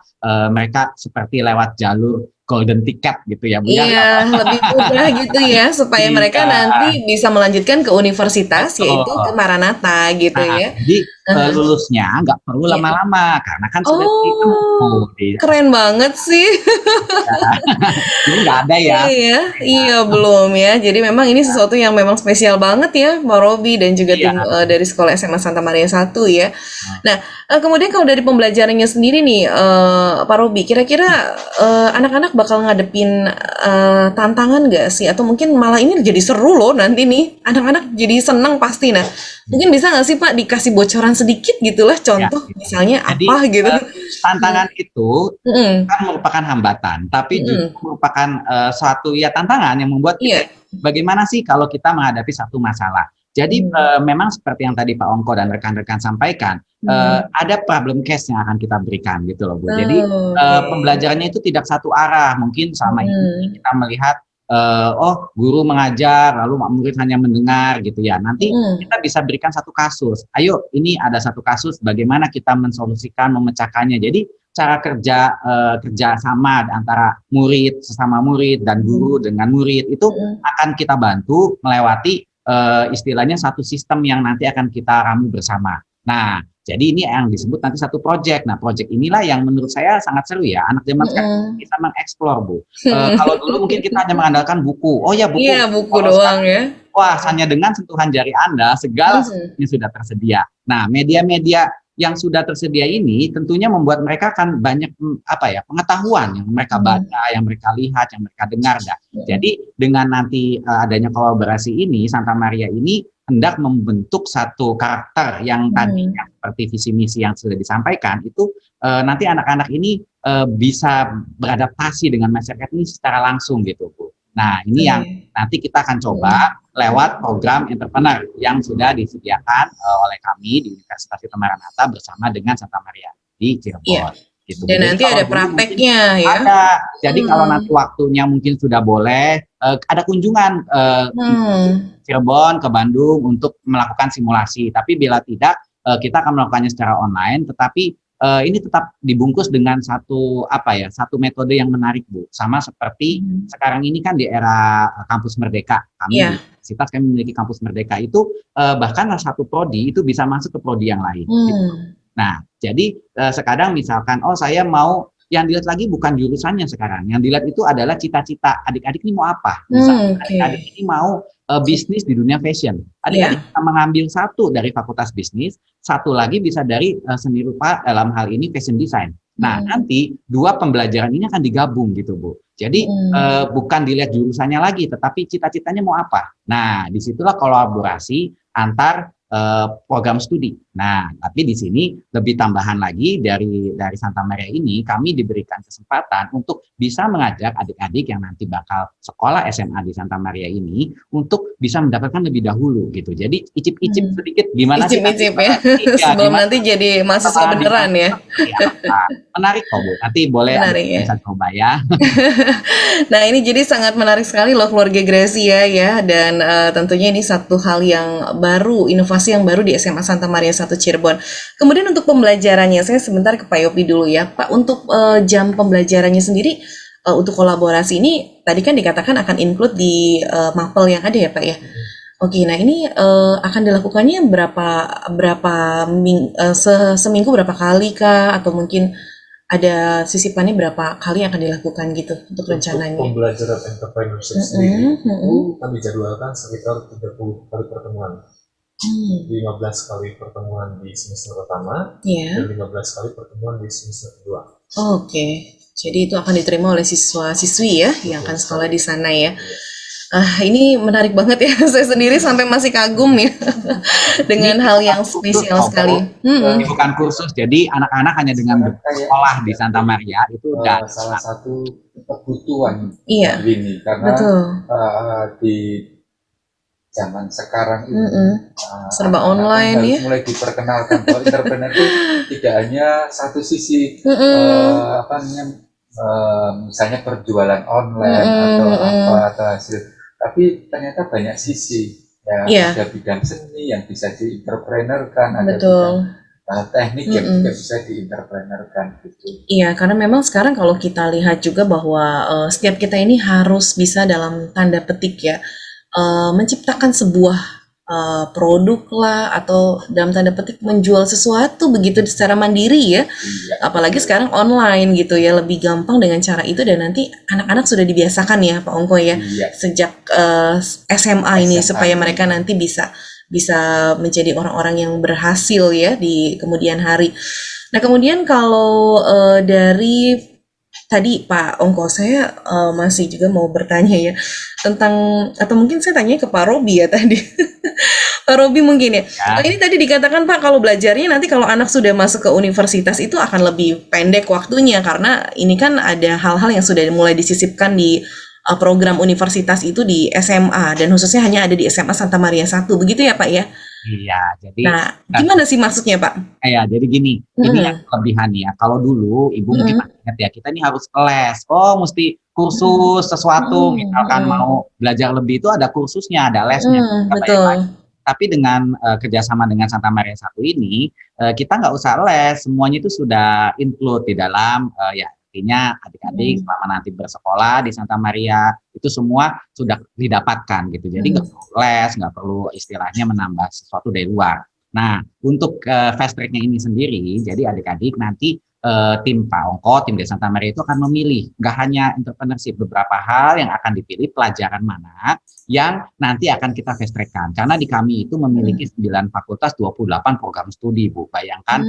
mereka seperti lewat jalur golden ticket gitu ya Bu ya. Iya, lebih mudah gitu ya, supaya mereka Iya, nanti bisa melanjutkan ke universitas, yaitu ke betul. Maranatha gitu Nah, ya. jadi lulusnya nggak perlu Iya. lama-lama karena kan sudah ditempuh Oh, di keren banget sih. jadi nggak ada ya. Iya, iya belum ya. Jadi memang ini sesuatu yang memang spesial banget ya, Pak Robi dan juga Iya. tim dari Sekolah SMA Santa Maria 1 ya. Nah, kemudian kalau dari pembelajarannya sendiri nih, Pak Robi, kira-kira anak-anak bakal ngadepin tantangan nggak sih? Atau mungkin malah ini jadi seru loh nanti nih, anak-anak jadi senang pasti. Nah, mungkin bisa nggak sih Pak dikasih bocoran sedikit gitu lah, Ya, contoh gitu. misalnya Jadi apa gitu? tantangan itu Mm-mm, kan merupakan hambatan, tapi mm-mm. justru merupakan suatu ya tantangan yang membuat kita Iya. bagaimana sih kalau kita menghadapi satu masalah. Jadi Mm, memang seperti yang tadi Pak Ongko dan rekan-rekan sampaikan, mm. ada problem case yang akan kita berikan gitu loh Bu. Jadi Oh, oke. pembelajarannya itu tidak satu arah. Mungkin sama ini Mm, kita melihat oh guru mengajar lalu murid hanya mendengar gitu ya. Nanti mm, kita bisa berikan satu kasus. Ayo, ini ada satu kasus bagaimana kita mensolusikan, memecahkannya. Jadi cara kerja sama antara murid sesama murid dan guru dengan murid itu mm. akan kita bantu melewati istilahnya satu sistem yang nanti akan kita ramu bersama. Nah, jadi ini yang disebut nanti satu project. Nah, project inilah yang menurut saya sangat seru ya. Anak zaman sekarang Mm-mm. bisa mengeksplor, Bu. Kalau dulu mungkin kita hanya mengandalkan buku. Oh ya, buku. Iya, buku Kalau doang sekarang ya. wah, hanya dengan sentuhan jari Anda, segala Mhm, sesuatunya sudah tersedia. Nah, media-media yang sudah tersedia ini tentunya membuat mereka akan banyak pengetahuan yang mereka baca, yang mereka lihat, yang mereka dengar. Jadi dengan nanti adanya kolaborasi ini, Santa Maria ini hendak membentuk satu karakter yang tadinya seperti visi misi yang sudah disampaikan itu nanti anak-anak ini bisa beradaptasi dengan masyarakat ini secara langsung gitu Bu. Nah, ini yang nanti kita akan coba lewat program entrepreneur yang sudah disediakan oleh kami di Universitas Maranatha bersama dengan Santa Maria di Cirebon. Iya. Gitu. Dan Jadi nanti kalau ada dulu prakteknya mungkin ya. ada. Jadi kalau nanti waktunya mungkin sudah boleh ada kunjungan ke Cirebon, ke Bandung untuk melakukan simulasi. Tapi bila tidak, kita akan melakukannya secara online. Tetapi ini tetap dibungkus dengan satu metode yang menarik Bu. Sama seperti sekarang ini kan di era kampus Merdeka, kami di universitas kami memiliki kampus Merdeka itu bahkan satu prodi itu bisa masuk ke prodi yang lain. Gitu. Nah, jadi sekarang misalkan, oh saya mau, yang dilihat lagi bukan jurusannya sekarang, yang dilihat itu adalah cita-cita adik-adik ini mau apa. Misalkan Oke. adik-adik ini mau bisnis di dunia fashion. Adik-adik Iya. bisa mengambil satu dari fakultas bisnis, satu lagi bisa dari seni rupa, dalam hal ini fashion design. Nah, nanti dua pembelajaran ini akan digabung gitu, Bu. Jadi bukan dilihat jurusannya lagi, tetapi cita-citanya mau apa. Nah, disitulah kolaborasi antar program studi. Nah, tapi di sini lebih tambahan lagi dari Santa Maria ini, kami diberikan kesempatan untuk bisa mengajak adik-adik yang nanti bakal sekolah SMA di Santa Maria ini untuk bisa mendapatkan lebih dahulu gitu. Jadi icip-icip sedikit gimana sih nanti Icip-icip ya, sebelum gimana nanti jadi mahasiswa setelah beneran ya. menarik kok, Bu. Nanti boleh Menarik ya. bisa coba ya. Nah, ini jadi sangat menarik sekali loh keluarga Gracia ya, dan tentunya ini satu hal yang baru, inovasi yang baru di SMA Santa Maria 1 Cirebon. Kemudian untuk pembelajarannya, saya sebentar ke Pak Yopi dulu ya, Pak. Untuk jam pembelajarannya sendiri, untuk kolaborasi ini tadi kan dikatakan akan include di mapel yang ada ya, Pak ya. Oke, nah ini akan dilakukannya seminggu berapa kali kah, atau mungkin ada sisipannya berapa kali akan dilakukan gitu untuk rencananya? Untuk pembelajaran entrepreneurship sendiri itu kami jadwalkan sekitar 30 kali pertemuan. 15 kali pertemuan di semester pertama dan 15 kali pertemuan di semester kedua. Oke, jadi itu akan diterima oleh siswa-siswi ya yang akan sekolah di sana ya. Ini menarik banget ya. Saya sendiri sampai masih kagum ya dengan hal yang spesial sekali. Ini bukan kursus, jadi anak-anak hanya dengan sekolah di Santa Maria itu udah salah satu kebutuhan Iya, ini karena betul. di zaman sekarang ini Serba anak-anak online harus ya. mulai diperkenalkan bahwa entrepreneur itu tidak hanya satu sisi apa namanya misalnya perjualan online atau apa atau hasil, tapi ternyata banyak sisi ya. Iya. Ada bidang seni yang bisa dientrepreneurkan, ada Betul. bidang teknik yang juga bisa dientrepreneurkan gitu. Iya, karena memang sekarang kalau kita lihat juga bahwa setiap kita ini harus bisa dalam tanda petik ya menciptakan sebuah produk lah, atau dalam tanda petik menjual sesuatu begitu secara mandiri ya. Apalagi sekarang online gitu ya, lebih gampang dengan cara itu, dan nanti anak-anak sudah dibiasakan ya Pak Ongko ya sejak SMA ini supaya mereka nanti bisa menjadi orang-orang yang berhasil ya di kemudian hari. Nah, kemudian kalau dari tadi Pak Ongko, saya masih juga mau bertanya ya tentang, atau mungkin saya tanya ke Pak Robi ya tadi. Pak Robi mungkin ya. Ini tadi dikatakan Pak, kalau belajarnya nanti kalau anak sudah masuk ke universitas itu akan lebih pendek waktunya, karena ini kan ada hal-hal yang sudah mulai disisipkan di program universitas itu di SMA, dan khususnya hanya ada di SMA Santa Maria 1, begitu ya Pak ya? Iya, jadi Nah, gimana sih maksudnya Pak? ya, jadi gini, ini yang kelebihan ya. Kalau dulu Ibu mungkin ingat ya, kita ini harus les. Oh, mesti kursus sesuatu, misalkan mau belajar lebih itu ada kursusnya, ada lesnya. Betul. Tapi dengan kerjasama dengan Santa Maria 1 ini, kita nggak usah les, semuanya itu sudah include di dalam ya. Artinya adik-adik selama nanti bersekolah di Santa Maria itu semua sudah didapatkan gitu. Jadi nggak perlu les, nggak perlu istilahnya menambah sesuatu dari luar. Nah, untuk fast track-nya ini sendiri, jadi adik-adik nanti tim Pak Ongko, tim di Santa Maria itu akan memilih, nggak hanya entrepreneurship, beberapa hal yang akan dipilih, pelajaran mana yang nanti akan kita fast track-kan. Karena di kami itu memiliki 9 fakultas, 28 program studi, Bu. Bayangkan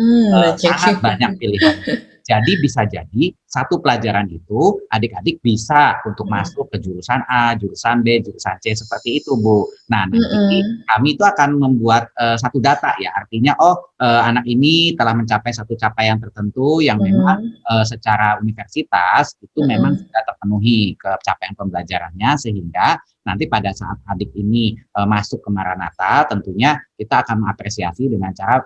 sangat banyak pilihan. Jadi bisa jadi satu pelajaran itu adik-adik bisa untuk masuk ke jurusan A, jurusan B, jurusan C, seperti itu Bu. Nah, nanti kami itu akan membuat satu data ya, artinya anak ini telah mencapai satu capaian tertentu yang memang secara universitas itu memang sudah terpenuhi capaian pembelajarannya, sehingga nanti pada saat adik ini masuk ke Maranatha, tentunya kita akan mengapresiasi dengan cara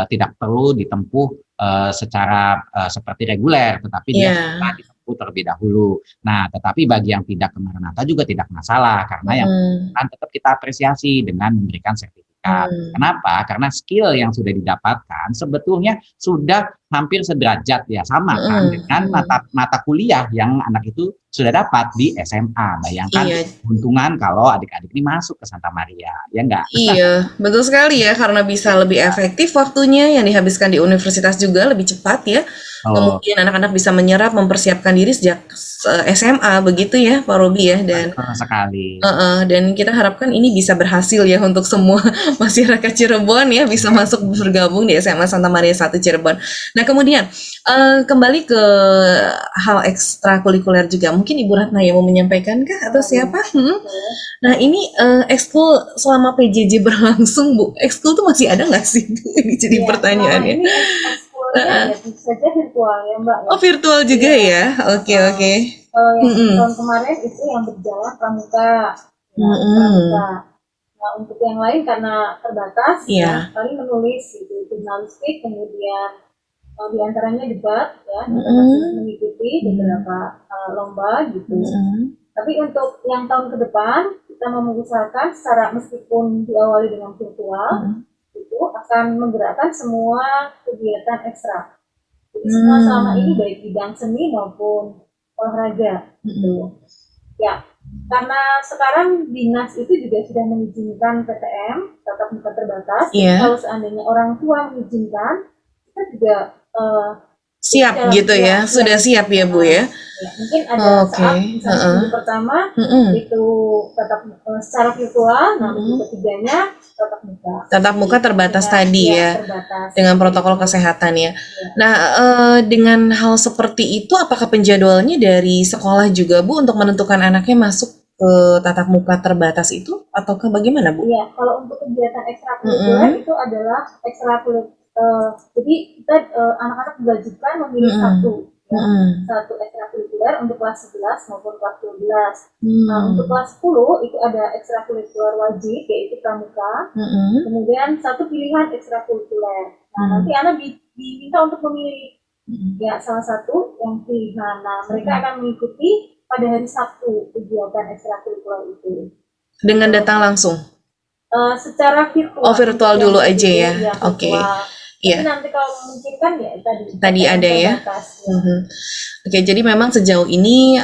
tidak perlu ditempuh secara seperti reguler, tetapi dia sudah ditempuh terlebih dahulu. Nah, tetapi bagi yang tidak ke Maranatha juga tidak masalah, karena yang kan tetap kita apresiasi dengan memberikan sertifikat. Kenapa? Karena skill yang sudah didapatkan sebetulnya sudah hampir sederajat ya, sama kan dengan mata kuliah yang anak itu sudah dapat di SMA. Bayangkan Iya. keuntungan kalau adik-adik ini masuk ke Santa Maria, ya enggak? Iya, betul sekali ya, karena bisa lebih efektif waktunya yang dihabiskan di universitas juga lebih cepat ya. Oh, Kemudian anak-anak bisa menyerap, mempersiapkan diri sejak SMA begitu ya, Pak Robi ya. Dan betul sekali. dan kita harapkan ini bisa berhasil ya untuk semua masyarakat Cirebon ya bisa masuk bergabung di SMA Santa Maria 1 Cirebon. Nah kemudian kembali ke hal ekstrakurikuler juga. Mungkin Ibu Ratna yang mau menyampaikan kah atau siapa? Nah ini ekskul selama PJJ berlangsung Bu, ekskul tuh masih ada nggak sih? Ini jadi Iya, pertanyaannya. selama ini ekskulnya ya bisa saja virtual ya Mbak ya. Oh virtual juga ya? Oke oke. Kalau yang Mm-mm. tahun kemarin itu yang berjalan pramuka, ya, Mm-mm. pramuka. Nah untuk yang lain karena terbatas, Iya. ya paling menulis gitu, jurnalistik, kemudian diantaranya debat, ya kita Mm-mm. masih mengikuti beberapa lomba gitu. Mm-mm. Tapi untuk yang tahun ke depan kita mau mengusahakan secara meskipun diawali dengan virtual, itu akan menggerakkan semua kegiatan ekstra. Jadi semua selama ini baik bidang seni maupun olahraga gitu. Ya, karena sekarang dinas itu juga sudah mengizinkan PTM tatap muka terbatas. Iya. Kalau seandainya orang tua mengizinkan, kita juga Siap dalam- gitu ya, sudah siap ya Bu ya. ya, mungkin ada Oke, saat misalnya minggu pertama itu tetap secara virtual, nah minggu ketiganya tatap muka. Tatap muka terbatas Dengan- tadi ya, terbatas. dengan protokol kesehatan ya. Nah, dengan hal seperti itu, apakah penjadwalannya dari sekolah juga Bu untuk menentukan anaknya masuk ke tatap muka terbatas itu, ataukah bagaimana Bu? Iya, kalau untuk kegiatan ekstrakurikuler itu adalah ekstrakurikuler. Jadi kita anak-anak diwajibkan memilih satu, ya, satu ekstrakurikuler untuk kelas 11 maupun kelas 12. Nah, untuk kelas 10 itu ada ekstrakurikuler wajib yaitu pramuka. Kemudian satu pilihan ekstrakurikuler. Nah, nanti anak diminta untuk memilih ya salah satu yang pilihan. Nah, mereka akan mengikuti pada hari Sabtu kegiatan ekstrakurikuler itu. Dengan datang langsung? Secara virtual. Oh, virtual dulu aja ya. virtual. Oke. Tapi Iya. nanti kalau memungkinkan ya Tadi ada ya. terbatas, ya. Oke, jadi memang sejauh ini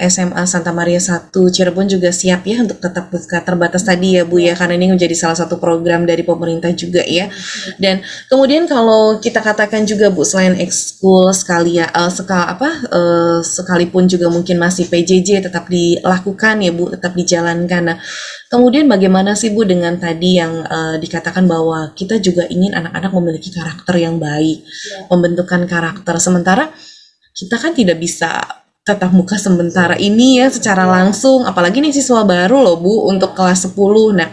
SMA Santa Maria 1 Cirebon juga siap ya untuk tetap buka terbatas tadi ya Bu ya, karena ini menjadi salah satu program dari pemerintah juga ya. Dan kemudian kalau kita katakan juga Bu, selain ekskul sekalipun juga mungkin masih PJJ tetap dilakukan ya Bu, tetap dijalankan. Nah, kemudian bagaimana sih Bu dengan tadi yang dikatakan bahwa kita juga ingin anak-anak memiliki karakter yang baik, pembentukan karakter, sementara kita kan tidak bisa tatap muka sementara ini ya secara langsung, apalagi nih siswa baru loh Bu untuk kelas 10. Nah,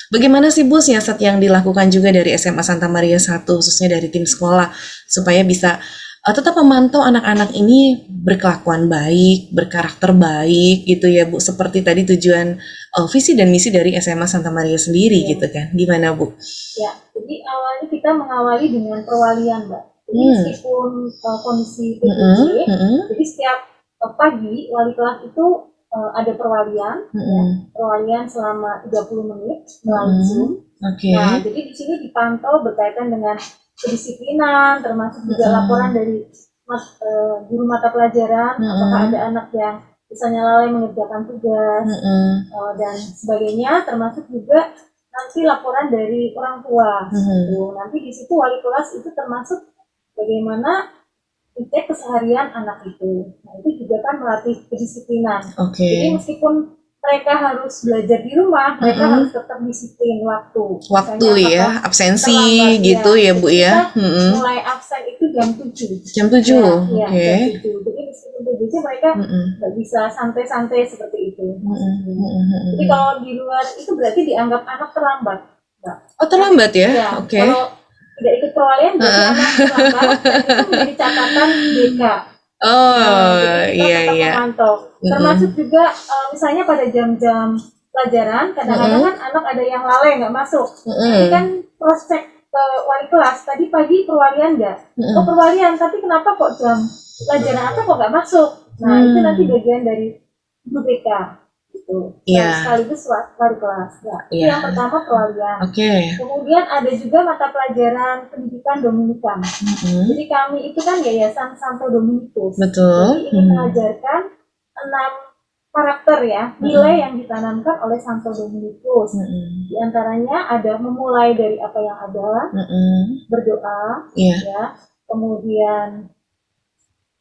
bagaimana sih Bu siasat yang dilakukan juga dari SMA Santa Maria 1 khususnya dari tim sekolah supaya bisa tetap memantau anak-anak ini berkelakuan baik, berkarakter baik gitu ya Bu, seperti tadi tujuan visi dan misi dari SMA Santa Maria sendiri gitu kan. Gimana Bu? Ya, jadi awalnya kita mengawali dengan perwalian Mbak. Jadi meskipun kondisi PJJ, jadi setiap pagi wali kelas itu ada perwalian, ya, perwalian selama 30 menit melalui Zoom. Oke. Nah, jadi di sini dipantau berkaitan dengan kedisiplinan, termasuk juga laporan dari guru mata pelajaran, apakah ada anak yang misalnya lalai mengerjakan tugas dan sebagainya, termasuk juga nanti laporan dari orang tua. Nanti di situ wali kelas itu termasuk bagaimana cek keseharian anak itu. Nah, itu juga kan melatih kedisiplinan. Oke. Jadi meskipun mereka harus belajar di rumah, mereka harus tetap disiplin waktu. Waktu Misalnya ya, apakah absensi terlambat, gitu ya Bu ya. kita mulai absen itu jam 7. Jam 7, Ya, oke. jam 7. Jadi meskipun PJJ mereka nggak bisa santai-santai seperti itu. Jadi kalau di luar itu berarti dianggap anak terlambat. Mbak. Oh terlambat ya? Ya, Oke. kalau tidak ikut perwalian berarti anak terlambat dan itu menjadi catatan BK. Oh Jadi kita iya tetap iya. memantau. Termasuk juga misalnya pada jam-jam pelajaran, kadang-kadang kan anak ada yang lalai nggak masuk. Nanti kan cross check ke wali kelas. Tadi pagi perwalian nggak? Oh perwalian, tapi kenapa kok jam pelajaran apa kok nggak masuk? Nah itu nanti bagian dari guru BK. gitu. Iya. Sekaligus wali kelas. Ya, itu Iya. yang pertama perwalian. Oke. Kemudian ada juga mata pelajaran pendidikan Dominikan. Jadi kami itu kan yayasan Santo Dominikus. Betul. Jadi ingin mengajarkan 6 karakter ya, nilai yang ditanamkan oleh Santo Dominikus. Di antaranya ada memulai dari apa yang ada, berdoa, ya, kemudian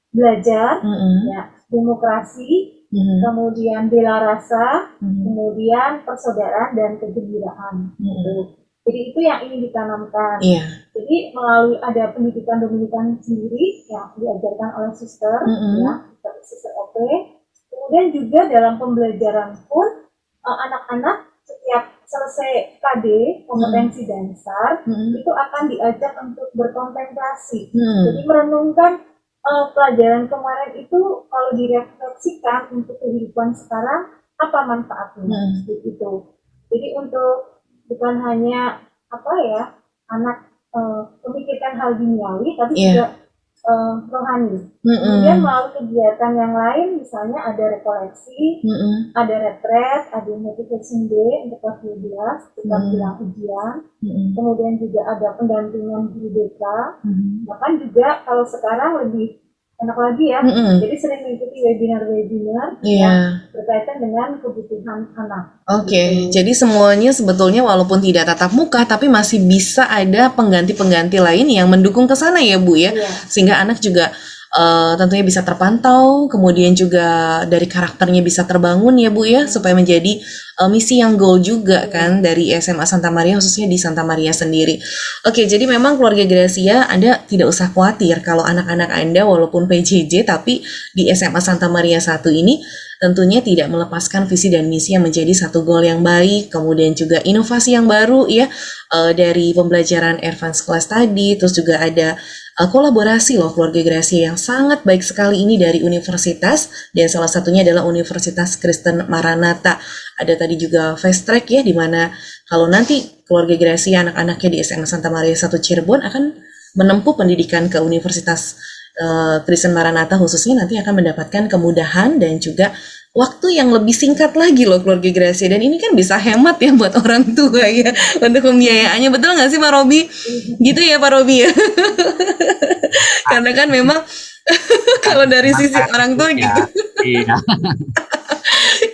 belajar, ya, demokrasi, kemudian bela rasa, kemudian persaudaraan dan kegembiraan. Gitu. Jadi itu yang ingin ditanamkan. Jadi melalui ada pendidikan Dominikan sendiri yang diajarkan oleh suster, ya, suster OP. Kemudian juga dalam pembelajaran pun anak-anak setiap selesai KD kompetensi dasar itu akan diajak untuk berkontemplasi. Jadi merenungkan pelajaran kemarin itu kalau direfleksikan untuk kehidupan sekarang apa manfaatnya gitu. Jadi untuk bukan hanya apa ya anak memikirkan hal duniawi tapi juga rohani. Kemudian melalui kegiatan yang lain misalnya ada rekoleksi, ada retret, ada motivation day untuk kelas 12 kita bilang ujian, kemudian juga ada pendampingan guru BK, bahkan juga kalau sekarang lebih enak lagi ya, jadi sering mengikuti webinar-webinar yang berkaitan dengan kebutuhan anak. Oke, jadi semuanya sebetulnya walaupun tidak tatap muka, tapi masih bisa ada pengganti-pengganti lain yang mendukung ke sana ya Bu ya, sehingga anak juga tentunya bisa terpantau, kemudian juga dari karakternya bisa terbangun ya Bu ya, supaya menjadi misi yang goal juga kan dari SMA Santa Maria, khususnya di Santa Maria sendiri. Oke, jadi memang keluarga Gracia Anda tidak usah khawatir kalau anak-anak Anda walaupun PJJ tapi di SMA Santa Maria 1 ini tentunya tidak melepaskan visi dan misi yang menjadi satu goal yang baik, kemudian juga inovasi yang baru ya dari pembelajaran advance class tadi, terus juga ada kolaborasi loh keluarga Gracia yang sangat baik sekali ini dari universitas, dan salah satunya adalah Universitas Kristen Maranatha. Ada tadi juga fast track ya, dimana kalau nanti keluarga Gracia anak-anaknya di SMA Santa Maria 1 Cirebon akan menempuh pendidikan ke Universitas Kristen Maranatha khususnya, nanti akan mendapatkan kemudahan dan juga waktu yang lebih singkat lagi loh keluarga Gracia, dan ini kan bisa hemat ya buat orang tua ya untuk pembiayaannya, betul nggak sih Pak Robi? Gitu ya Pak Robi ya. Karena kan memang kalau dari sisi orang tua gitu. Iya.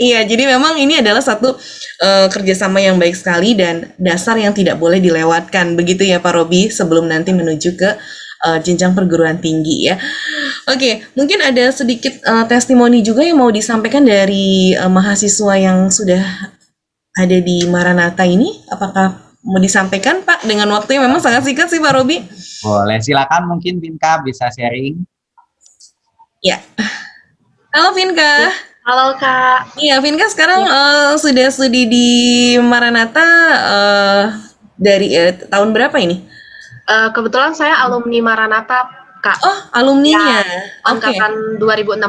Iya, jadi memang ini adalah satu kerjasama yang baik sekali dan dasar yang tidak boleh dilewatkan, begitu ya Pak Robi, sebelum nanti menuju ke jenjang perguruan tinggi ya. Oke, mungkin ada sedikit testimoni juga yang mau disampaikan dari mahasiswa yang sudah ada di Maranatha ini. Apakah mau disampaikan Pak? Dengan waktu yang memang sangat singkat sih Pak Robi. Boleh, silakan mungkin Vinka bisa sharing. Ya. Halo Vinka. Halo Kak. Iya, Vinka sekarang sudah studi di Maranatha dari tahun berapa ini? Kebetulan saya alumni Maranatha, Kak. Oh, alumninya. Angkatan 2016.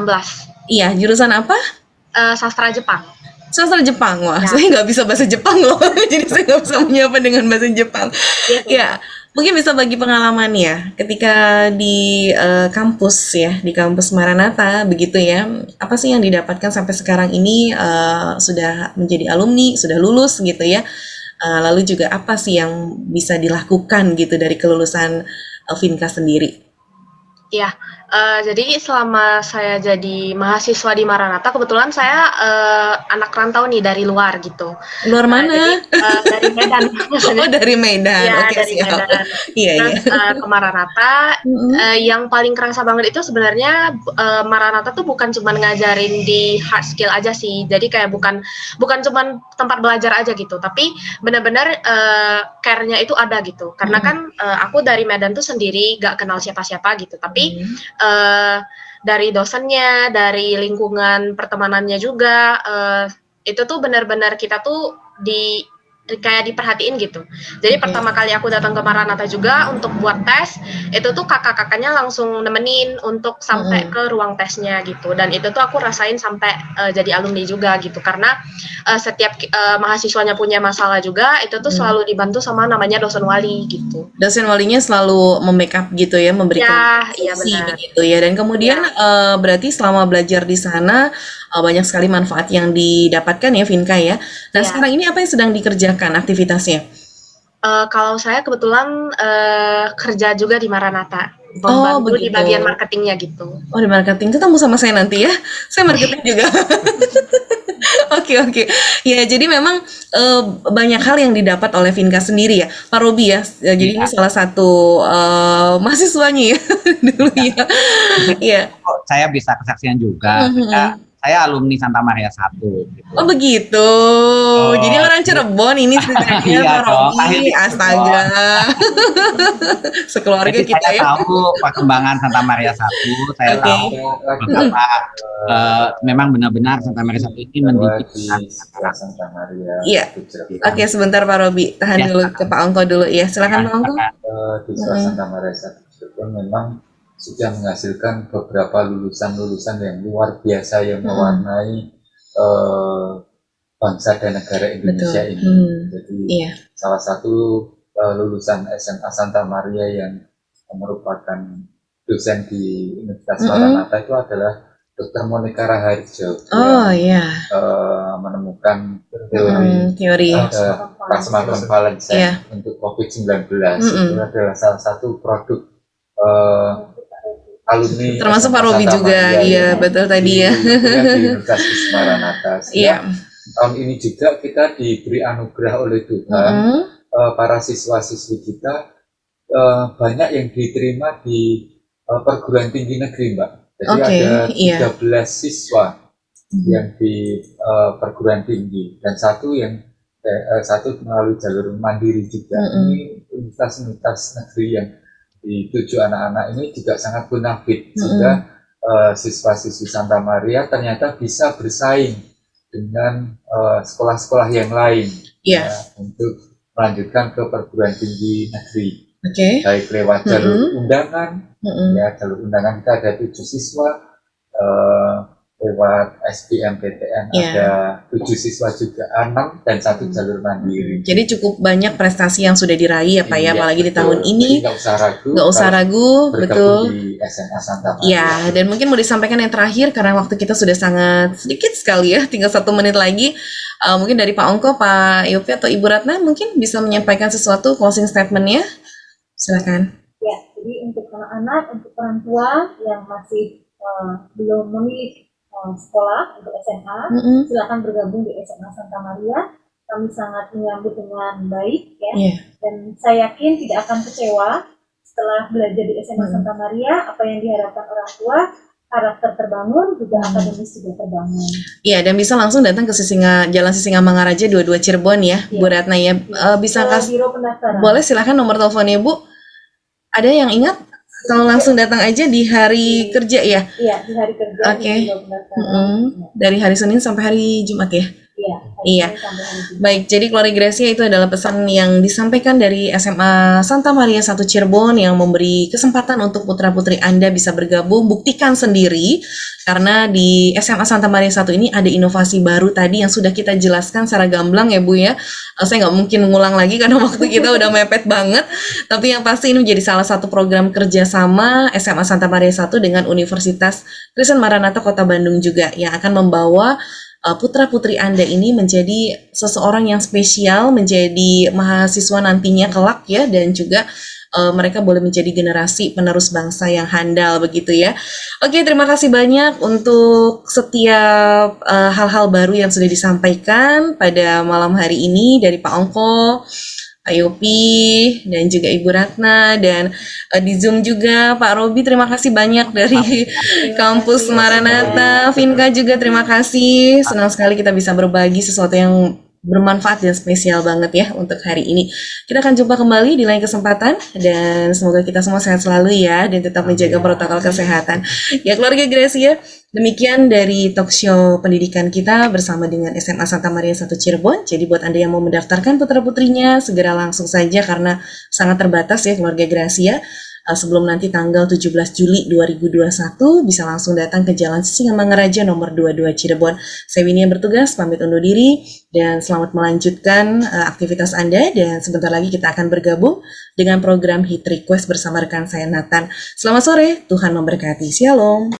Iya, jurusan apa? Sastra Jepang. Sastra Jepang. Wah, saya nggak bisa bahasa Jepang loh. Jadi saya nggak bisa menyapa dengan bahasa Jepang. Ya, mungkin bisa bagi pengalaman ya ketika di kampus ya, di kampus Maranatha begitu ya. Apa sih yang didapatkan sampai sekarang ini sudah menjadi alumni, sudah lulus gitu ya. Lalu juga apa sih yang bisa dilakukan gitu dari kelulusan Vinka sendiri? Iya, jadi selama saya jadi mahasiswa di Maranatha, kebetulan saya anak rantau nih dari luar gitu. Luar mana? Jadi, dari Medan. Oh, dari Medan. Ya, Oke, dari siap. Medan. Iya, Terus ke Maranatha, yang paling kerasa banget itu sebenarnya Maranatha tuh bukan cuma ngajarin di hard skill aja sih. Jadi kayak bukan cuma tempat belajar aja gitu, tapi benar-benar care-nya itu ada gitu. Karena kan aku dari Medan tuh sendiri gak kenal siapa-siapa gitu, tapi dari dosennya, dari lingkungan pertemanannya juga, itu tuh benar-benar kita tuh kayak diperhatiin gitu. Jadi pertama kali aku datang ke Maranatha juga untuk buat tes, itu tuh kakak-kakaknya langsung nemenin untuk sampai ke ruang tesnya gitu. Dan itu tuh aku rasain sampai jadi alumni juga gitu. Karena setiap mahasiswanya punya masalah juga, itu tuh selalu dibantu sama namanya dosen wali gitu. Dosen walinya selalu membackup gitu ya, memberikan iya solusi benar. begitu ya. Dan kemudian berarti selama belajar di sana banyak sekali manfaat yang didapatkan ya Vinka ya. Nah Ya. sekarang ini apa yang sedang dikerjakan aktivitasnya? Kalau saya kebetulan kerja juga di Maranatha, Oh membantu di begitu. bagian marketingnya gitu. Oh di marketing, ketemu sama saya nanti ya. Saya marketing juga. Oke. Ya, jadi memang banyak hal yang didapat oleh Vinka sendiri ya, Pak Robi ya. Jadi ini Iya. salah satu mahasiswanya ya dulu ya. Iya. Kok saya bisa kesaksian juga. Saya alumni Santa Maria 1 gitu. Oh begitu. Jadi orang Cirebon ini ceritanya Iya Pak dong, lahir Robi. di Cirebon. Astaga. Sekeluarga Jadi kita saya ya. tahu perkembangan Santa Maria 1, saya Oke. tahu betapa memang benar-benar Santa Maria 1 ini bahwa mendidik di kita. Santa Maria Iya. itu Cirebon, Oke, sebentar Pak Robi. Tahan Ya, dulu ke Pak Ongko dulu ya. Silakan Pak Ongko. di Santa Maria satu Cirebon memang sudah menghasilkan beberapa lulusan-lulusan yang luar biasa yang mewarnai bangsa dan negara Indonesia Betul. ini. Jadi Iya. salah satu lulusan SMA Santa Maria yang merupakan dosen di Universitas Maranatha itu adalah Dr. Monica Raharjo Oh yang iya. menemukan teori Teori. plasma konvalesan Iya. untuk COVID-19. Itu adalah salah satu produk alumni Termasuk SMA Pak Robi Santa juga. Maria Iya, yang betul tadi ya. kuliah di Universitas Maranatha. Iya. Tahun ini juga kita diberi anugerah oleh Tuhan, para siswa-siswi kita banyak yang diterima di perguruan tinggi negeri, Mbak. Jadi Oke, ada iya. 13 siswa yang di perguruan tinggi dan satu melalui jalur mandiri juga. Ini universitas negeri yang dituju anak-anak ini juga sangat bonafit, sehingga siswa-siswi Santa Maria ternyata bisa bersaing dengan sekolah-sekolah yang lain Iya. untuk melanjutkan ke perguruan tinggi negeri, Oke. baik lewat jalur undangan. Ya, jalur undangan kita ada 7 siswa, lewat SBMPTN ada 7 siswa juga, 6 dan 1 jalur mandiri. Jadi cukup banyak prestasi yang sudah diraih ya Pak ya, apalagi di tahun ini. Nggak usah ragu. Nggak usah ragu, betul. Di SMA Santa Maria. Ya, dan mungkin mau disampaikan yang terakhir karena waktu kita sudah sangat sedikit sekali ya, tinggal 1 menit lagi. Mungkin dari Pak Ongko, Pak Yopi atau Ibu Ratna mungkin bisa menyampaikan sesuatu closing statement-nya. Silakan. Ya, jadi untuk anak-anak, untuk orang tua yang masih belum memilih sekolah untuk SMA, silakan bergabung di SMA Santa Maria. Kami sangat menyambut dengan baik ya, dan saya yakin tidak akan kecewa setelah belajar di SMA Santa Maria. Apa yang diharapkan orang tua, karakter terbangun, juga akademis juga terbangun. Iya, dan bisa langsung datang ke Jalan Sisingamangaraja 22 Cirebon ya, Bu Ratna ya. Bisa kasih, Biro pendaftaran. boleh silakan nomor teleponnya Bu. Ada yang ingat? Kalau langsung datang aja di hari kerja ya? Iya, di hari kerja. Oke. Di biro pendaftaran. Dari hari Senin sampai hari Jumat ya? Iya. Iya. Baik, jadi keluarga Gracia itu adalah pesan yang disampaikan dari SMA Santa Maria 1 Cirebon yang memberi kesempatan untuk putra-putri Anda bisa bergabung, buktikan sendiri karena di SMA Santa Maria 1 ini ada inovasi baru tadi yang sudah kita jelaskan secara gamblang ya Bu ya. Saya nggak mungkin mengulang lagi karena waktu kita udah mepet banget, tapi yang pasti ini menjadi salah satu program kerjasama SMA Santa Maria 1 dengan Universitas Kristen Maranatha Kota Bandung juga yang akan membawa putra-putri Anda ini menjadi seseorang yang spesial, menjadi mahasiswa nantinya kelak ya, dan juga mereka boleh menjadi generasi penerus bangsa yang handal begitu ya. Oke, terima kasih banyak untuk setiap hal-hal baru yang sudah disampaikan pada malam hari ini dari Pak Ongko, Pak Yopi, dan juga Ibu Ratna, dan di Zoom juga Pak Robi, terima kasih banyak dari kampus Maranatha. Vinka juga terima kasih, senang sekali kita bisa berbagi sesuatu yang bermanfaat dan spesial banget ya untuk hari ini. Kita akan jumpa kembali di lain kesempatan, dan semoga kita semua sehat selalu ya, dan tetap menjaga protokol kesehatan. Ya keluarga Gracia, demikian dari talk show pendidikan kita bersama dengan SMA Santa Maria 1 Cirebon. Jadi buat Anda yang mau mendaftarkan putra-putrinya, segera langsung saja karena sangat terbatas ya keluarga Gracia. Sebelum nanti tanggal 17 Juli 2021 bisa langsung datang ke Jalan Sisingamangaraja nomor 22 Cirebon. Saya Winnie yang bertugas, pamit undur diri dan selamat melanjutkan aktivitas Anda, dan sebentar lagi kita akan bergabung dengan program Hit Request bersama rekan saya Nathan. Selamat sore, Tuhan memberkati. Shalom.